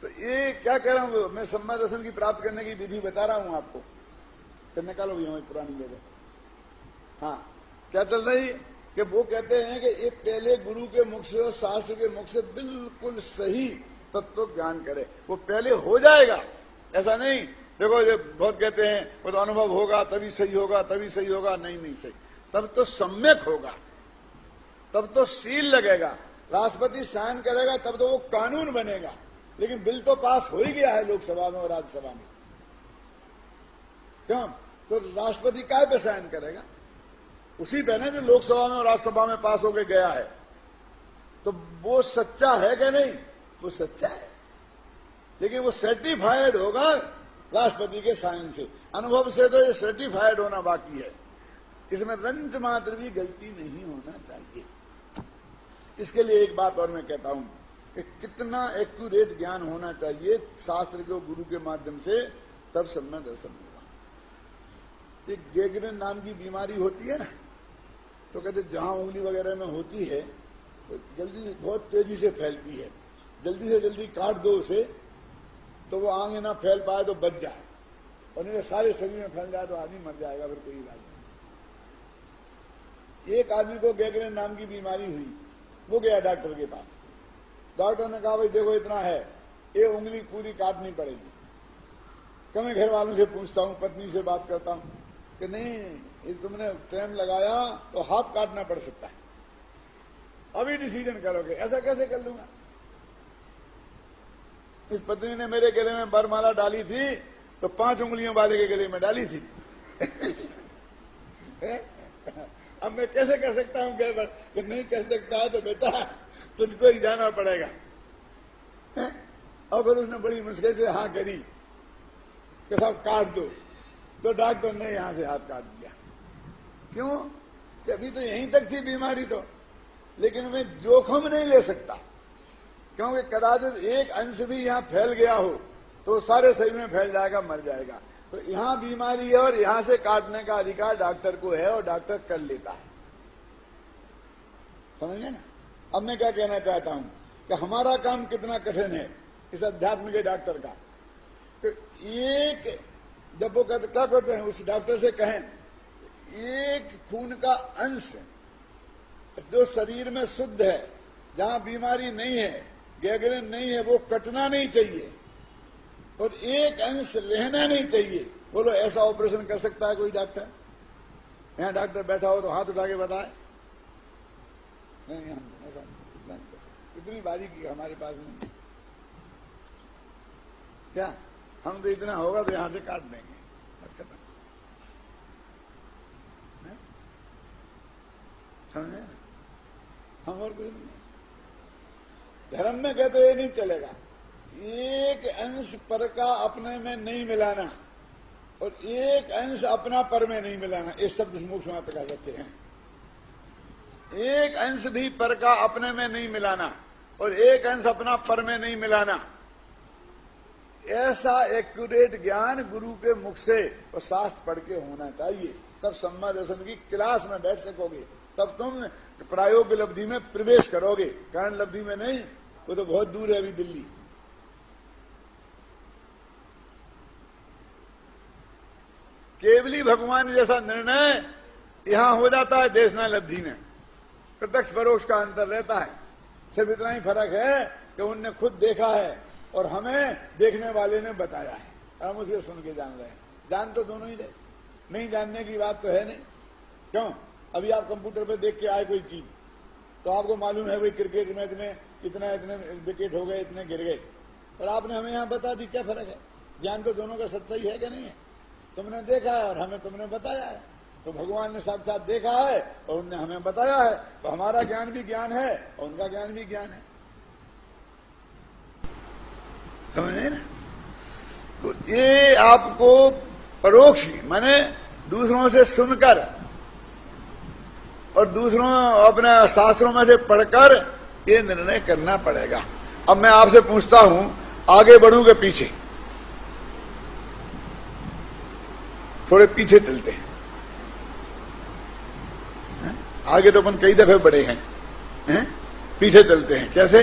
तो ये क्या कह रहा हूं मैं, सम्मा दर्शन की प्राप्त करने की विधि बता रहा हूं आपको। फिर निकालो भी हमारी पुरानी जगह। हाँ, क्या चल रही कि वो कहते हैं कि ये पहले गुरु के मुख से और शास्त्र के मुख से बिल्कुल सही तत्व ज्ञान करे, वो पहले हो जाएगा। ऐसा नहीं, देखो ये बहुत कहते हैं वो तो अनुभव होगा तभी सही होगा, तभी सही होगा। नहीं, नहीं सही, तब तो सम्यक होगा, तब तो सील लगेगा, राष्ट्रपति साइन करेगा, तब तो वो कानून बनेगा। लेकिन बिल तो पास हो ही गया है लोकसभा में और राज्यसभा में, क्यों? तो राष्ट्रपति काय पे साइन करेगा? उसी पे ना जो लोकसभा में और राज्यसभा में पास होके गया है। तो वो सच्चा है कि नहीं? वो सच्चा है, लेकिन वो सर्टिफाइड होगा राष्ट्रपति के साइन से। अनुभव से तो ये सर्टिफाइड होना बाकी है, इसमें रंच मात्र भी गलती नहीं होना चाहिए। इसके लिए एक बात और मैं कहता हूं कि कितना एक्यूरेट ज्ञान होना चाहिए शास्त्र के गुरु के माध्यम से, तब सम्यक दर्शन होगा। एक गैंग्रीन नाम की बीमारी होती है ना, तो कहते जहां उंगली वगैरह में होती है तो जल्दी बहुत तेजी से फैलती है, जल्दी से जल्दी काट दो उसे तो वो आगे ना फैल पाए तो बच जाए, और नहीं सारे शरीर में फैल जाए तो आदमी मर जाएगा, फिर कोई इलाज नहीं। एक आदमी को गैंग्रीन नाम की बीमारी हुई, वो गया डॉक्टर के पास। डॉक्टर ने कहा भाई देखो इतना है, ये उंगली पूरी काटनी पड़ेगी। क्या मैं घर वालों से पूछता हूं, पत्नी से बात करता हूं कि नहीं ये तुमने टाइम लगाया तो हाथ काटना पड़ सकता है, अभी डिसीजन करोगे। ऐसा कैसे कर लूंगा? इस पत्नी ने मेरे गले में बरमाला डाली थी तो 5 उंगलियों वाले के गले में डाली थी। अब मैं कैसे कर सकता हूं? कि नहीं कर सकता है तो बेटा तुझको ही जाना पड़ेगा। और फिर उसने बड़ी मुश्किल से हाँ करी कि साहब काट दो, तो डॉक्टर ने यहां से हाथ काट दिया। क्यों? कि अभी तो यहीं तक थी बीमारी तो, लेकिन मैं जोखिम नहीं ले सकता, क्योंकि कदाचित एक अंश भी यहां फैल गया हो तो सारे शरीर में फैल जाएगा, मर जाएगा। तो यहां बीमारी है और यहां से काटने का अधिकार डॉक्टर को है और डॉक्टर कर लेता है। समझ गए ना? अब मैं क्या कहना चाहता हूं कि हमारा काम कितना कठिन है इस अध्यात्म के डॉक्टर का। तो एक जब वो कहते क्या करते हैं, उस डॉक्टर से कहें एक खून का अंश जो शरीर में शुद्ध है, जहां बीमारी नहीं है, गैंग्रीन नहीं है, वो कटना नहीं चाहिए और एक अंश रहना नहीं चाहिए। बोलो ऐसा ऑपरेशन कर सकता है कोई डॉक्टर? यहां डॉक्टर बैठा हो तो हाथ उठा के बताए। नहीं, ऐसा इतनी बारीकी हमारे पास नहीं है। क्या हम तो इतना होगा तो यहां से काट देंगे, बस खत्म। समझे ना? हम और कोई नहीं है। धर्म में कहते ये नहीं चलेगा, एक अंश पर का अपने में नहीं मिलाना और एक अंश अपना पर में नहीं मिलाना। ये शब्द मोक्ष में कह सकते हैं। एक अंश भी पर का अपने में नहीं मिलाना और एक अंश अपना पर में नहीं मिलाना। ऐसा एक्यूरेट ज्ञान गुरु के मुख से और शास्त्र पढ़ के होना चाहिए, तब सम्मा दर्शन की क्लास में बैठ सकोगे, तब तुम प्रायोग लब्धि में प्रवेश करोगे। कारण लब्धि में नहीं, वो तो बहुत दूर है अभी दिल्ली। केवली भगवान जैसा निर्णय यहां हो जाता है देशना लब्धि में। प्रत्यक्ष परोक्ष का अंतर रहता है, सिर्फ इतना ही फर्क है कि उनने खुद देखा है और हमें देखने वाले ने बताया है, हम उसे सुन के जान रहे हैं। जान तो दोनों ही रहे, नहीं जानने की बात तो है नहीं। क्यों? अभी आप कंप्यूटर पे देख के आए कोई चीज तो आपको मालूम है भाई क्रिकेट मैच में इतने विकेट हो गए, इतने गिर गए, और आपने हमें यहां बता दी। क्या फर्क है? ज्ञान तो दोनों का सच्चा ही है कि नहीं है? तुमने देखा है और हमें तुमने बताया है। तो भगवान ने साक्षात देखा है और उनने हमें बताया है, तो हमारा ज्ञान भी ज्ञान है और उनका ज्ञान भी ज्ञान है। समझे ना? तो ये आपको परोक्ष माने दूसरों से सुनकर और दूसरों अपने शास्त्रों में से पढ़कर ये निर्णय करना पड़ेगा। अब मैं आपसे पूछता हूं, आगे बढ़ूं कि पीछे? थोड़े पीछे चलते हैं। आगे तो अपन कई दफे बढ़े हैं, पीछे चलते हैं। कैसे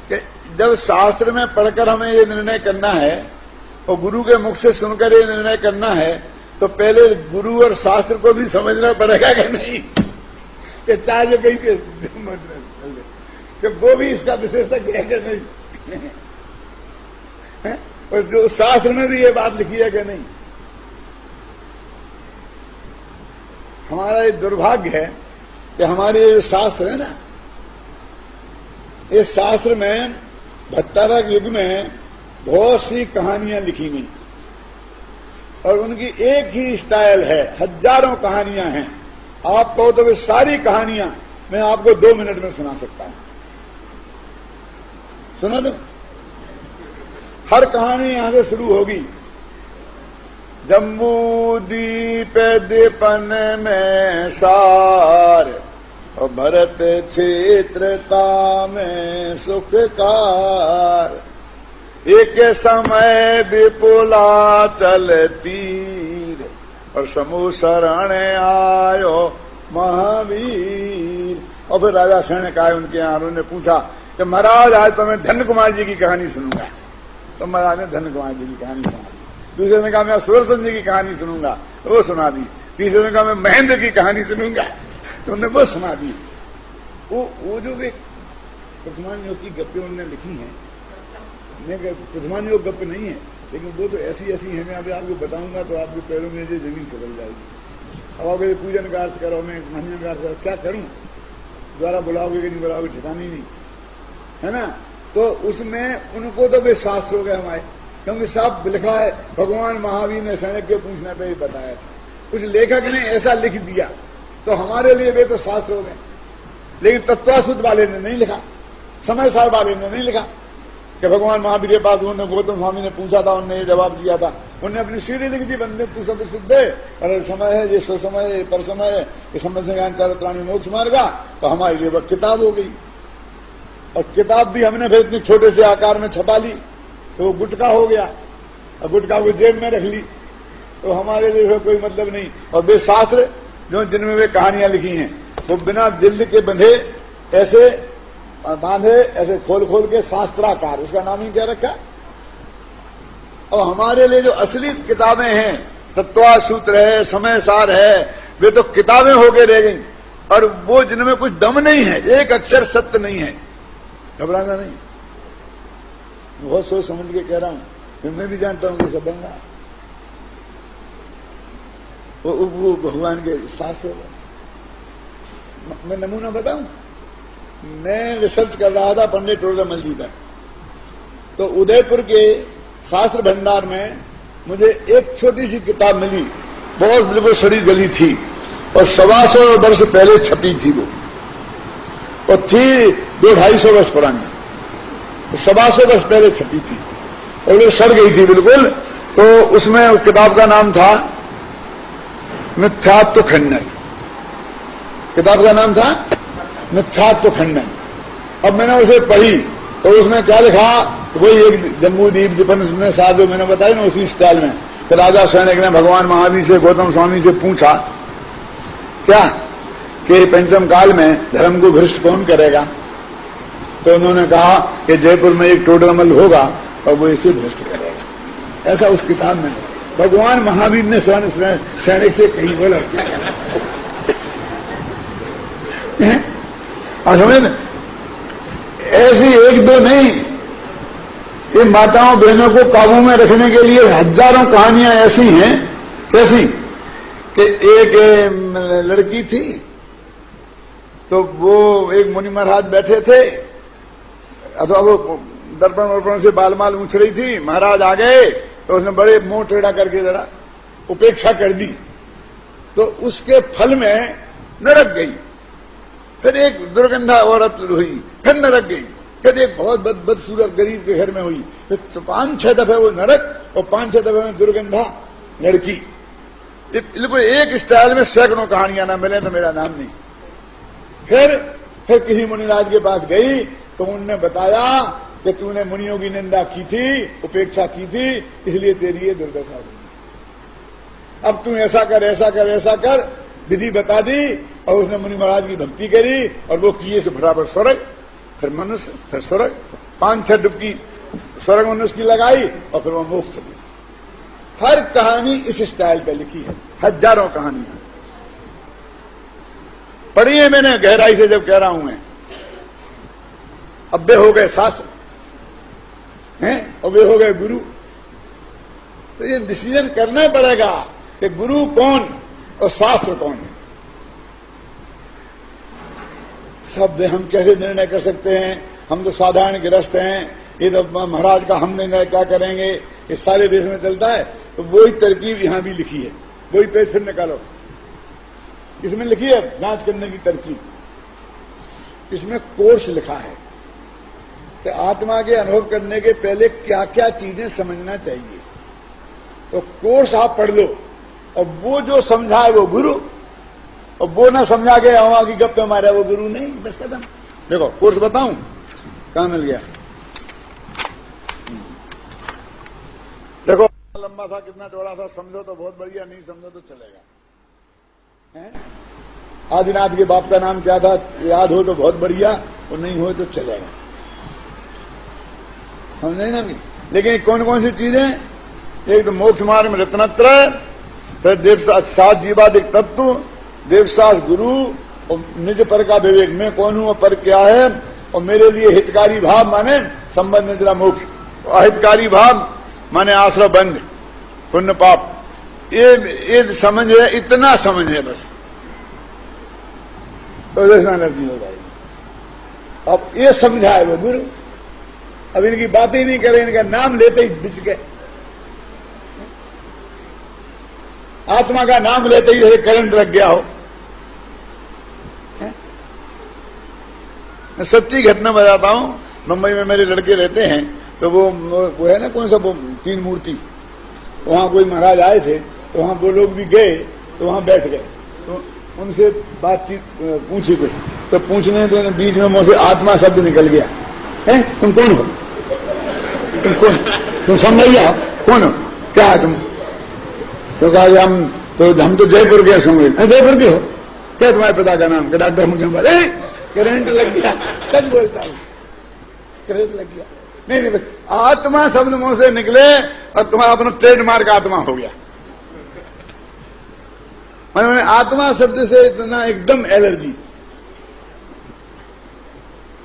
कि जब शास्त्र में पढ़कर हमें ये निर्णय करना है और गुरु के मुख से सुनकर ये निर्णय करना है, तो पहले गुरु और शास्त्र को भी समझना पड़ेगा कि नहीं, कि चाहे जो कहीं कि वो भी इसका विशेषज्ञ है कि नहीं, और जो शास्त्र में भी ये बात लिखी है कि नहीं। हमारा ये दुर्भाग्य है कि हमारे ये शास्त्र है ना, इस शास्त्र में भट्टारक युग में बहुत सी कहानियां लिखी गई और उनकी एक ही स्टाइल है, हजारों कहानियां हैं। आप कहो तो वे सारी कहानियां मैं आपको 2 मिनट में सुना सकता हूं। सुना दो, हर कहानी यहां से शुरू होगी। जम्बू दीप दीपन में सार और भरत क्षेत्रता में सुखकार, एक समय विपुला चलतीर और समूह शरण आयो महावीर। और फिर राजा शरण आए उनके यहाँ, उन्होंने पूछा कि महाराज आज तो मैं धन कुमार जी की कहानी सुनूंगा। तो महाराज ने धन कुमार जी की कहानी सुना दी। दूसरे ने कहा मैं सुदर्शन जी की कहानी सुनूंगा, तो वो सुना दी। तीसरे ने कहा मैं महेंद्र की कहानी सुनूंगा, तो उन्होंने वो सुना दी। वो जो भी कुसुमानियों की गप्पे उन्होंने लिखी हैं, कुसुमानियों गप्पे नहीं है, लेकिन वो तो ऐसी ऐसी है, मैं अभी आपको बताऊंगा तो आपके पैरों में ये जमीन खबर जाएगी। अब आप पूजन का अर्थ करो, मैं कहानियों का अर्थ क्या करूं, द्वारा बुलाओगे कि नहीं बुलाओगे ठिकानी नहीं है ना। तो उसमें उनको तो वे शास्त्र हो गए हमारे, क्योंकि सब लिखा है। भगवान महावीर ने सैनिक के पूछने पे ही बताया था। उस लेखक ने ऐसा लिख दिया तो हमारे लिए वे तो शास्त्र हो गए। लेकिन तत्वासुद वाले ने नहीं लिखा, समय सार वाले ने नहीं लिखा कि भगवान महावीर के पास उन्होंने गौतम स्वामी ने पूछा था, उन्होंने ये जवाब दिया था। उन्होंने अपनी सीधी लिख दी, बंदे तू सब सिद्ध है, और समय है ये सो समय है, पर समय है, ये समझ से ज्ञान चारित्राणी मोक्ष मार्गा। तो हमारे लिए वह किताब हो गई। और किताब भी हमने फिर इतने छोटे से आकार में छपा ली तो वो गुटका हो गया, और गुटका को जेब में रख ली, तो हमारे लिए कोई मतलब नहीं। और वे शास्त्र जो जिनमें वे कहानियां लिखी हैं वो बिना जिल्द के बंधे ऐसे बांधे, ऐसे खोल खोल के शास्त्राकार, उसका नाम ही क्या रखा। और हमारे लिए जो असली किताबें हैं, तत्वासूत्र है, समय सार है, वे तो किताबें होके रह गई। और वो जिनमें कुछ दम नहीं है, एक अक्षर सत्य नहीं है। घबराना नहीं, बहुत सोच समझ के कह रहा हूं, मैं भी जानता हूं कि सब बन रहा, वो भगवान के शास्त्र होगा। मैं नमूना बताऊं, मैं रिसर्च कर रहा था पंडित टोडरमल जी पर, तो उदयपुर के शास्त्र भंडार में मुझे एक छोटी सी किताब मिली, बहुत बिल्कुल सड़ी गली थी और 125 वर्ष पहले छपी थी वो, और थी 200-250 वर्ष पुरानी, 125 वर्ष पहले छपी थी और वो सड़ गई थी बिल्कुल। तो उसमें किताब का नाम था मिथ्यात्व खंडन। किताब का नाम था मिथ्यात्व खंडन। अब मैंने उसे पढ़ी तो उसमें क्या लिखा, वही एक जम्बू दीप दीपन में साथ जो मैंने बताया ना, उसी स्टाइल में। तो राजा सैनिक ने भगवान महावीर से, गौतम स्वामी से पूछा क्या कि पंचम काल में धर्म को भ्रष्ट कौन करेगा। तो उन्होंने कहा कि जयपुर में एक टोडरमल होगा और वो इसे भ्रष्ट करेगा। ऐसा उस किताब में भगवान महावीर ने सैनिक से कहीं बोला। समझ में, ऐसी एक दो नहीं, ये माताओं बहनों को काबू में रखने के लिए हजारों कहानियां ऐसी हैं। कैसी कि एक लड़की थी, तो वो एक मुनि महाराज बैठे थे, अथवा वो दर्पण वर्पण से बाल माल ऊंच रही थी, महाराज आ गए तो उसने बड़े मुंह टेढ़ा करके जरा उपेक्षा कर दी, तो उसके फल में नरक गई। फिर एक दुर्गंधा औरत हुई, फिर नरक गई। फिर एक बहुत बदसूरत गरीब के घर में हुई, फिर 5-6 दफे वो नरक और 5-6 दफे में दुर्गंधा लड़की। बिल्कुल एक स्टाइल में सैकड़ों कहानियां ना मिले तो मेरा नाम नहीं। फिर किसी मुनिराज के पास गई तो उनने बताया कि तूने मुनियों की निंदा की थी, उपेक्षा की थी, इसलिए तेरी ये दुर्दशा हुई। अब तू ऐसा कर ऐसा कर ऐसा कर, विधि बता दी और उसने मुनि महाराज की भक्ति करी और वो किए से फटाफट स्वर्ग, फिर मनुष्य, फिर स्वर्ग, 5-6 डुबकी स्वर्ग मनुष्य की लगाई और फिर वो मोक्ष चली। हर कहानी इस स्टाइल पे लिखी है, हजारों कहानियां पढ़ी है मैंने गहराई से, जब कह रहा हूं मैं। अब वे हो गए शास्त्र हैं और वे हो गए गुरु। तो ये डिसीजन करना पड़ेगा कि गुरु कौन और शास्त्र कौन है। सब हम कैसे निर्णय कर सकते हैं, हम तो साधारण गृहस्थ हैं, ये तो महाराज का हम निर्णय क्या करेंगे, ये सारे देश में चलता है। तो वही तरकीब यहां भी लिखी है, वही पेज फिर निकालो, इसमें लिखी है जांच करने की तरकीब। इसमें कोर्स लिखा है कि आत्मा के अनुभव करने के पहले क्या क्या चीजें समझना चाहिए। तो कोर्स आप पढ़ लो और वो जो समझा है वो गुरु, और वो ना समझा के वहां की गप्पे मारे वो गुरु नहीं, बस खत्म। देखो कोर्स बताऊं कहां मिल गया, देखो लंबा था, कितना चौड़ा था, समझो तो बहुत बढ़िया, नहीं समझो तो चलेगा। आदिनाथ के बाप का नाम क्या था, याद हो तो बहुत बढ़िया, और नहीं हो तो चलेगा, समझे ना। लेकिन कौन कौन सी चीजें, एक तो मोक्ष मार्ग में रत्नत्रय, फिर देवशास्त्र जीवादिक तत्व, देवशास्त्र गुरु और निज पर का विवेक, मैं कौन हूं और पर क्या है, और मेरे लिए हितकारी भाव माने संबंध निद्रा मोक्ष, अहितकारी भाव माने आश्रय बंध पुण्य पाप। ये समझ है, इतना समझ है बस, तो एनर्जी हो जाएगी। अब ये समझा है वो गुरु, अब इनकी बातें ही नहीं करें, इनका नाम लेते ही बिच गए। आत्मा का नाम लेते ही करंट लग गया हो। मैं सच्ची घटना बताता हूं, मुंबई में मेरे लड़के रहते हैं, तो वो है ना कौन सा वो 3 मूर्ति, वहां कोई महाराज आए थे, तो वहां वो लोग भी गए, तो वहां बैठ गए, तो उनसे बातचीत पूछी गई, तो पूछने देने बीच में मुझसे आत्मा शब्द निकल गया, है तुम कौन हो, तुम कौन, तुम समझिए कौन हो, क्या है तुम, तो कहा हम तो जयपुर के समझ, जयपुर के हो, क्या तुम्हारे पिता का नाम, डॉक्टर मुझे बोले करंट लग गया, सच बोलता हूं, करंट लग गया। नहीं बस आत्मा शब्द मुंह से निकले और तुम्हारा अपना ट्रेडमार्क आत्मा हो गया। मैंने आत्मा शब्द से इतना एकदम एलर्जी।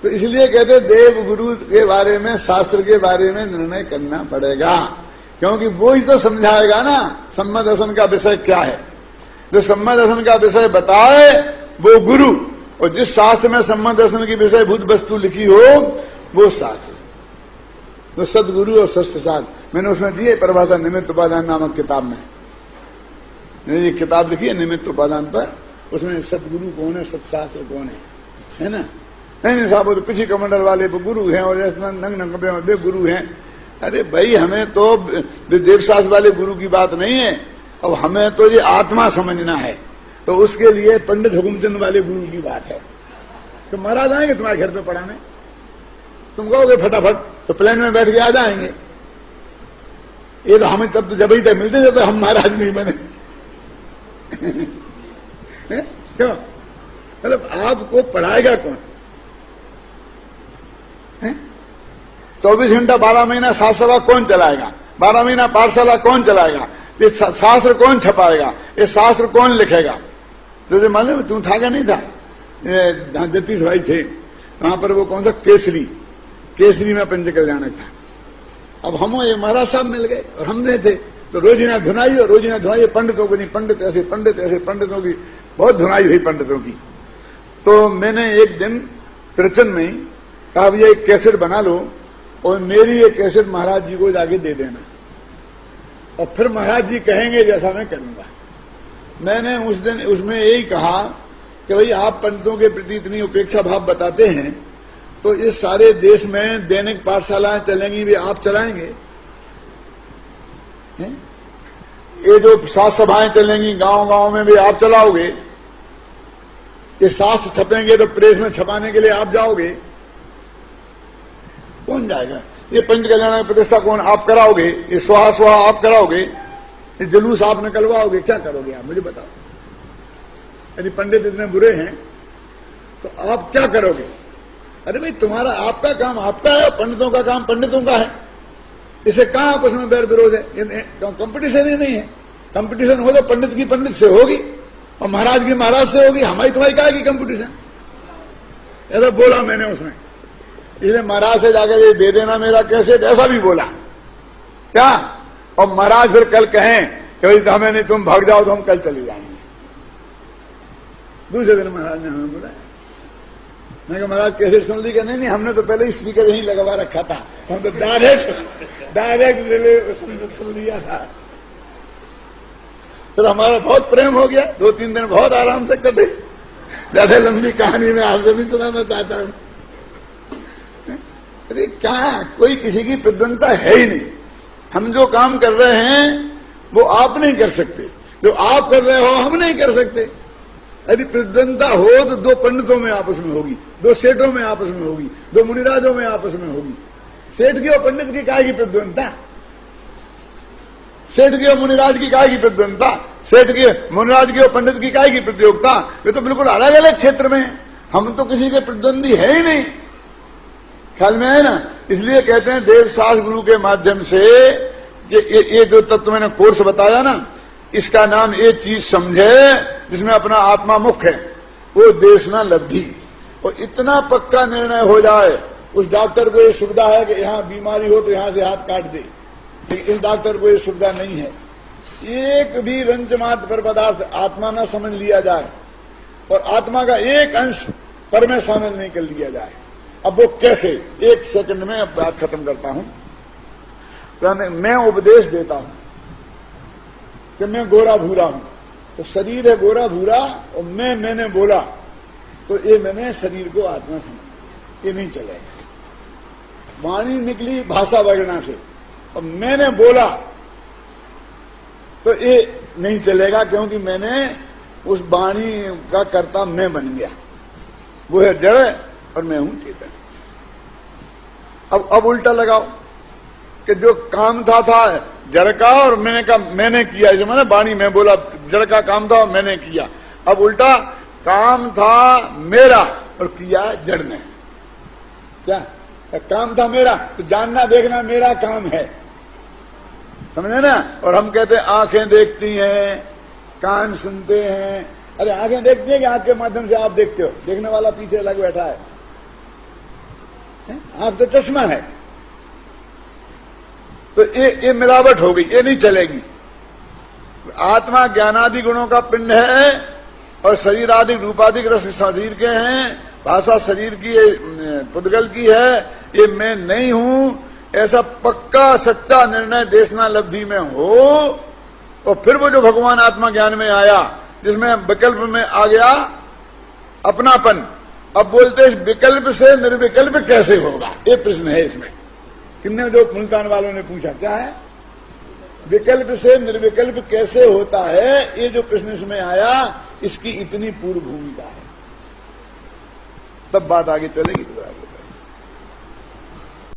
तो इसलिए कहते देव गुरु के बारे में, शास्त्र के बारे में निर्णय करना पड़ेगा, क्योंकि वो ही तो समझाएगा ना सम्मत दर्शन का विषय क्या है। जो सम्मत दर्शन का विषय बताए वो गुरु, और जिस शास्त्र में सम्मत दर्शन की विषय भूत वस्तु लिखी हो वो शास्त्र, तो सदगुरु और सत्साध। मैंने उसमें दिए परिभाषा निमित्त उपादान नामक किताब में, मैंने ये किताब लिखी है निमित्त उपादान पर, उसमें सदगुरु कौन है, सत्शास्त्र कौन है ना। नहीं साहब वो तो पिछी कमंडल वाले वो गुरु हैं और नंग नंगे वे गुरु हैं। अरे भाई हमें तो देवशास्त्र वाले गुरु की बात नहीं है, अब हमें तो ये आत्मा समझना है, तो उसके लिए पंडित हुकुमचंद वाले गुरु की बात है। तो महाराज आएंगे तुम्हारे घर पे पढ़ाने, तुम कहोगे फटाफट तो प्लेन में बैठ के आ जाएंगे। ये तो हमें तब तो जब ही तक मिलते जब तो हम महाराज नहीं बने। क्यों, मतलब आपको पढ़ाएगा कौन? 24 घंटा 12 महीना शास्त्र सभा कौन चलाएगा, 12 महीना पाठशाला कौन चलाएगा, ये शास्त्र कौन छपाएगा, ये शास्त्र कौन लिखेगा? तो मालूम तू था क्या नहीं था, जतीश भाई थे वहां पर, वो कौन सा केसरी में पंच कल्याणक था। अब हम एक महाराज साहब मिल गए और हमने थे, तो रोजीना धुनाई और रोजीना धुनाई पंडितों को नहीं, पंडित ऐसे पंडितों की बहुत धुनाई हुई पंडितों की। तो मैंने एक दिन प्रवचन में कहा भैया एक कैसेट बना लो और मेरी ये कैसेट महाराज जी को जाके दे देना, और फिर महाराज जी कहेंगे जैसा मैं करूंगा। मैंने उस दिन उसमें यही कहा कि भाई आप पंडितों के प्रति इतनी उपेक्षा भाव बताते हैं, तो इस सारे देश में दैनिक पाठशालाएं चलेंगी भी आप चलाएंगे, ये जो शास्त्र सभाएं चलेंगी गांव गांव में भी आप चलाओगे, ये शास्त्र छपेंगे तो प्रेस में छपाने के लिए आप जाओगे, कौन जाएगा? ये पंच कल्याण प्रतिष्ठा कौन आप कराओगे, ये स्वाहा स्वाहा आप कराओगे, ये जुलूस आप निकलवाओगे, क्या करोगे आप मुझे बताओ। यदि पंडित इतने बुरे हैं तो आप क्या करोगे? अरे भाई तुम्हारा आपका काम आपका है, पंडितों का काम पंडितों का है, इसे कहां आपस में बैर विरोध है? कंपटीशन ही नहीं है। कंपटीशन हो तो पंडित की पंडित से होगी और महाराज की महाराज से होगी, हमारी तुम्हारी क्या की कंपटीशन? ऐसा बोला मैंने उसमें, इसलिए महाराज से जाकर ये दे देना मेरा कैसेट, ऐसा भी बोला क्या? और महाराज फिर कल कहें कि भाई हमें नहीं, तुम भाग जाओ तो हम कल चले जाएंगे। दूसरे दिन महाराज ने हमें बुलाया, मैं कहा महाराज कैसेट सुन ली? नहीं नहीं, हमने तो पहले ही स्पीकर यहीं लगवा रखा था, हम तो डायरेक्ट सुन लिया था। फिर हमारा बहुत प्रेम हो गया, 2-3 दिन बहुत आराम से कटे। ज्यादा लंबी कहानी में आपसे नहीं सुनाना चाहता हूं। अरे क्या, कोई किसी की प्रद्वंदता है ही नहीं। हम जो काम कर रहे हैं वो आप नहीं कर सकते, जो आप कर रहे हो हम नहीं कर सकते। यदि प्रद्वंदता हो तो 2 पंडितों में आपस में होगी, 2 सेठों में आपस में होगी, 2 मुनिराजों में आपस में होगी। सेठ की और पंडित की काहे की प्रद्वंदता? सेठ की और मुनिराज की काहे की प्रद्वंदता? सेठ की मुनिराज की और पंडित की काहे की प्रतियोगिता? वे तो बिल्कुल अलग अलग क्षेत्र में है, हम तो किसी के प्रतिद्वंदी है ही नहीं। ख्याल में है ना? इसलिए कहते हैं देव शास्त्र गुरु के माध्यम से ये जो तत्व मैंने कोर्स बताया ना, इसका नाम एक चीज समझे जिसमें अपना आत्मा मुख्य है, वो देशना लब्धि। और इतना पक्का निर्णय हो जाए, उस डॉक्टर को ये सुविधा है कि यहां बीमारी हो तो यहां से हाथ काट दे, लेकिन इस डॉक्टर को ये सुविधा नहीं है। एक भी रंच मात्र पर पदार्थ आत्मा न समझ लिया जाए और आत्मा का एक अंश पर में शामिल नहीं कर लिया जाए। अब वो कैसे? 1 सेकंड में अब बात खत्म करता हूं। मैं उपदेश देता हूं कि मैं गोरा भूरा हूं, तो शरीर है गोरा भूरा और मैंने बोला तो ये मैंने शरीर को आत्मा समझ लिया, ये नहीं चलेगा। वाणी निकली भाषा वर्णना से और मैंने बोला तो ये नहीं चलेगा, क्योंकि मैंने उस वाणी का कर्ता मैं बन गया। वो है जड़ और मैं हूं चेतन। अब उल्टा लगाओ कि जो काम था जड़ का और मैंने किया, इसे मैंने वाणी में बोला, जड़ का काम था और मैंने किया। अब उल्टा, काम था मेरा और किया जड़ ने। क्या काम था मेरा? तो जानना देखना मेरा काम है, समझे ना? और हम कहते हैं आंखें देखती हैं, कान सुनते हैं। अरे आंखें देखती हैं कि आंख के माध्यम से आप देखते हो? देखने वाला पीछे अलग बैठा है। आंख तो चश्मा है। तो ये मिलावट हो गई, ये नहीं चलेगी। आत्मा ज्ञानादि गुणों का पिंड है और शरीर आदि रूपाधिक रस शरीर के हैं, भाषा शरीर की पुद्गल की है, ये मैं नहीं हूं। ऐसा पक्का सच्चा निर्णय देशना लब्धि में हो, और फिर वो जो भगवान आत्मा ज्ञान में आया, जिसमें विकल्प में आ गया अपनापन। अब बोलते इस विकल्प से निर्विकल्प कैसे होगा, ये प्रश्न है इसमें। किन्ने जो मुल्तान वालों ने पूछा, क्या है विकल्प से निर्विकल्प कैसे होता है, ये जो प्रश्न इसमें आया, इसकी इतनी पूर्व भूमिका है। तब बात आगे चलेगी।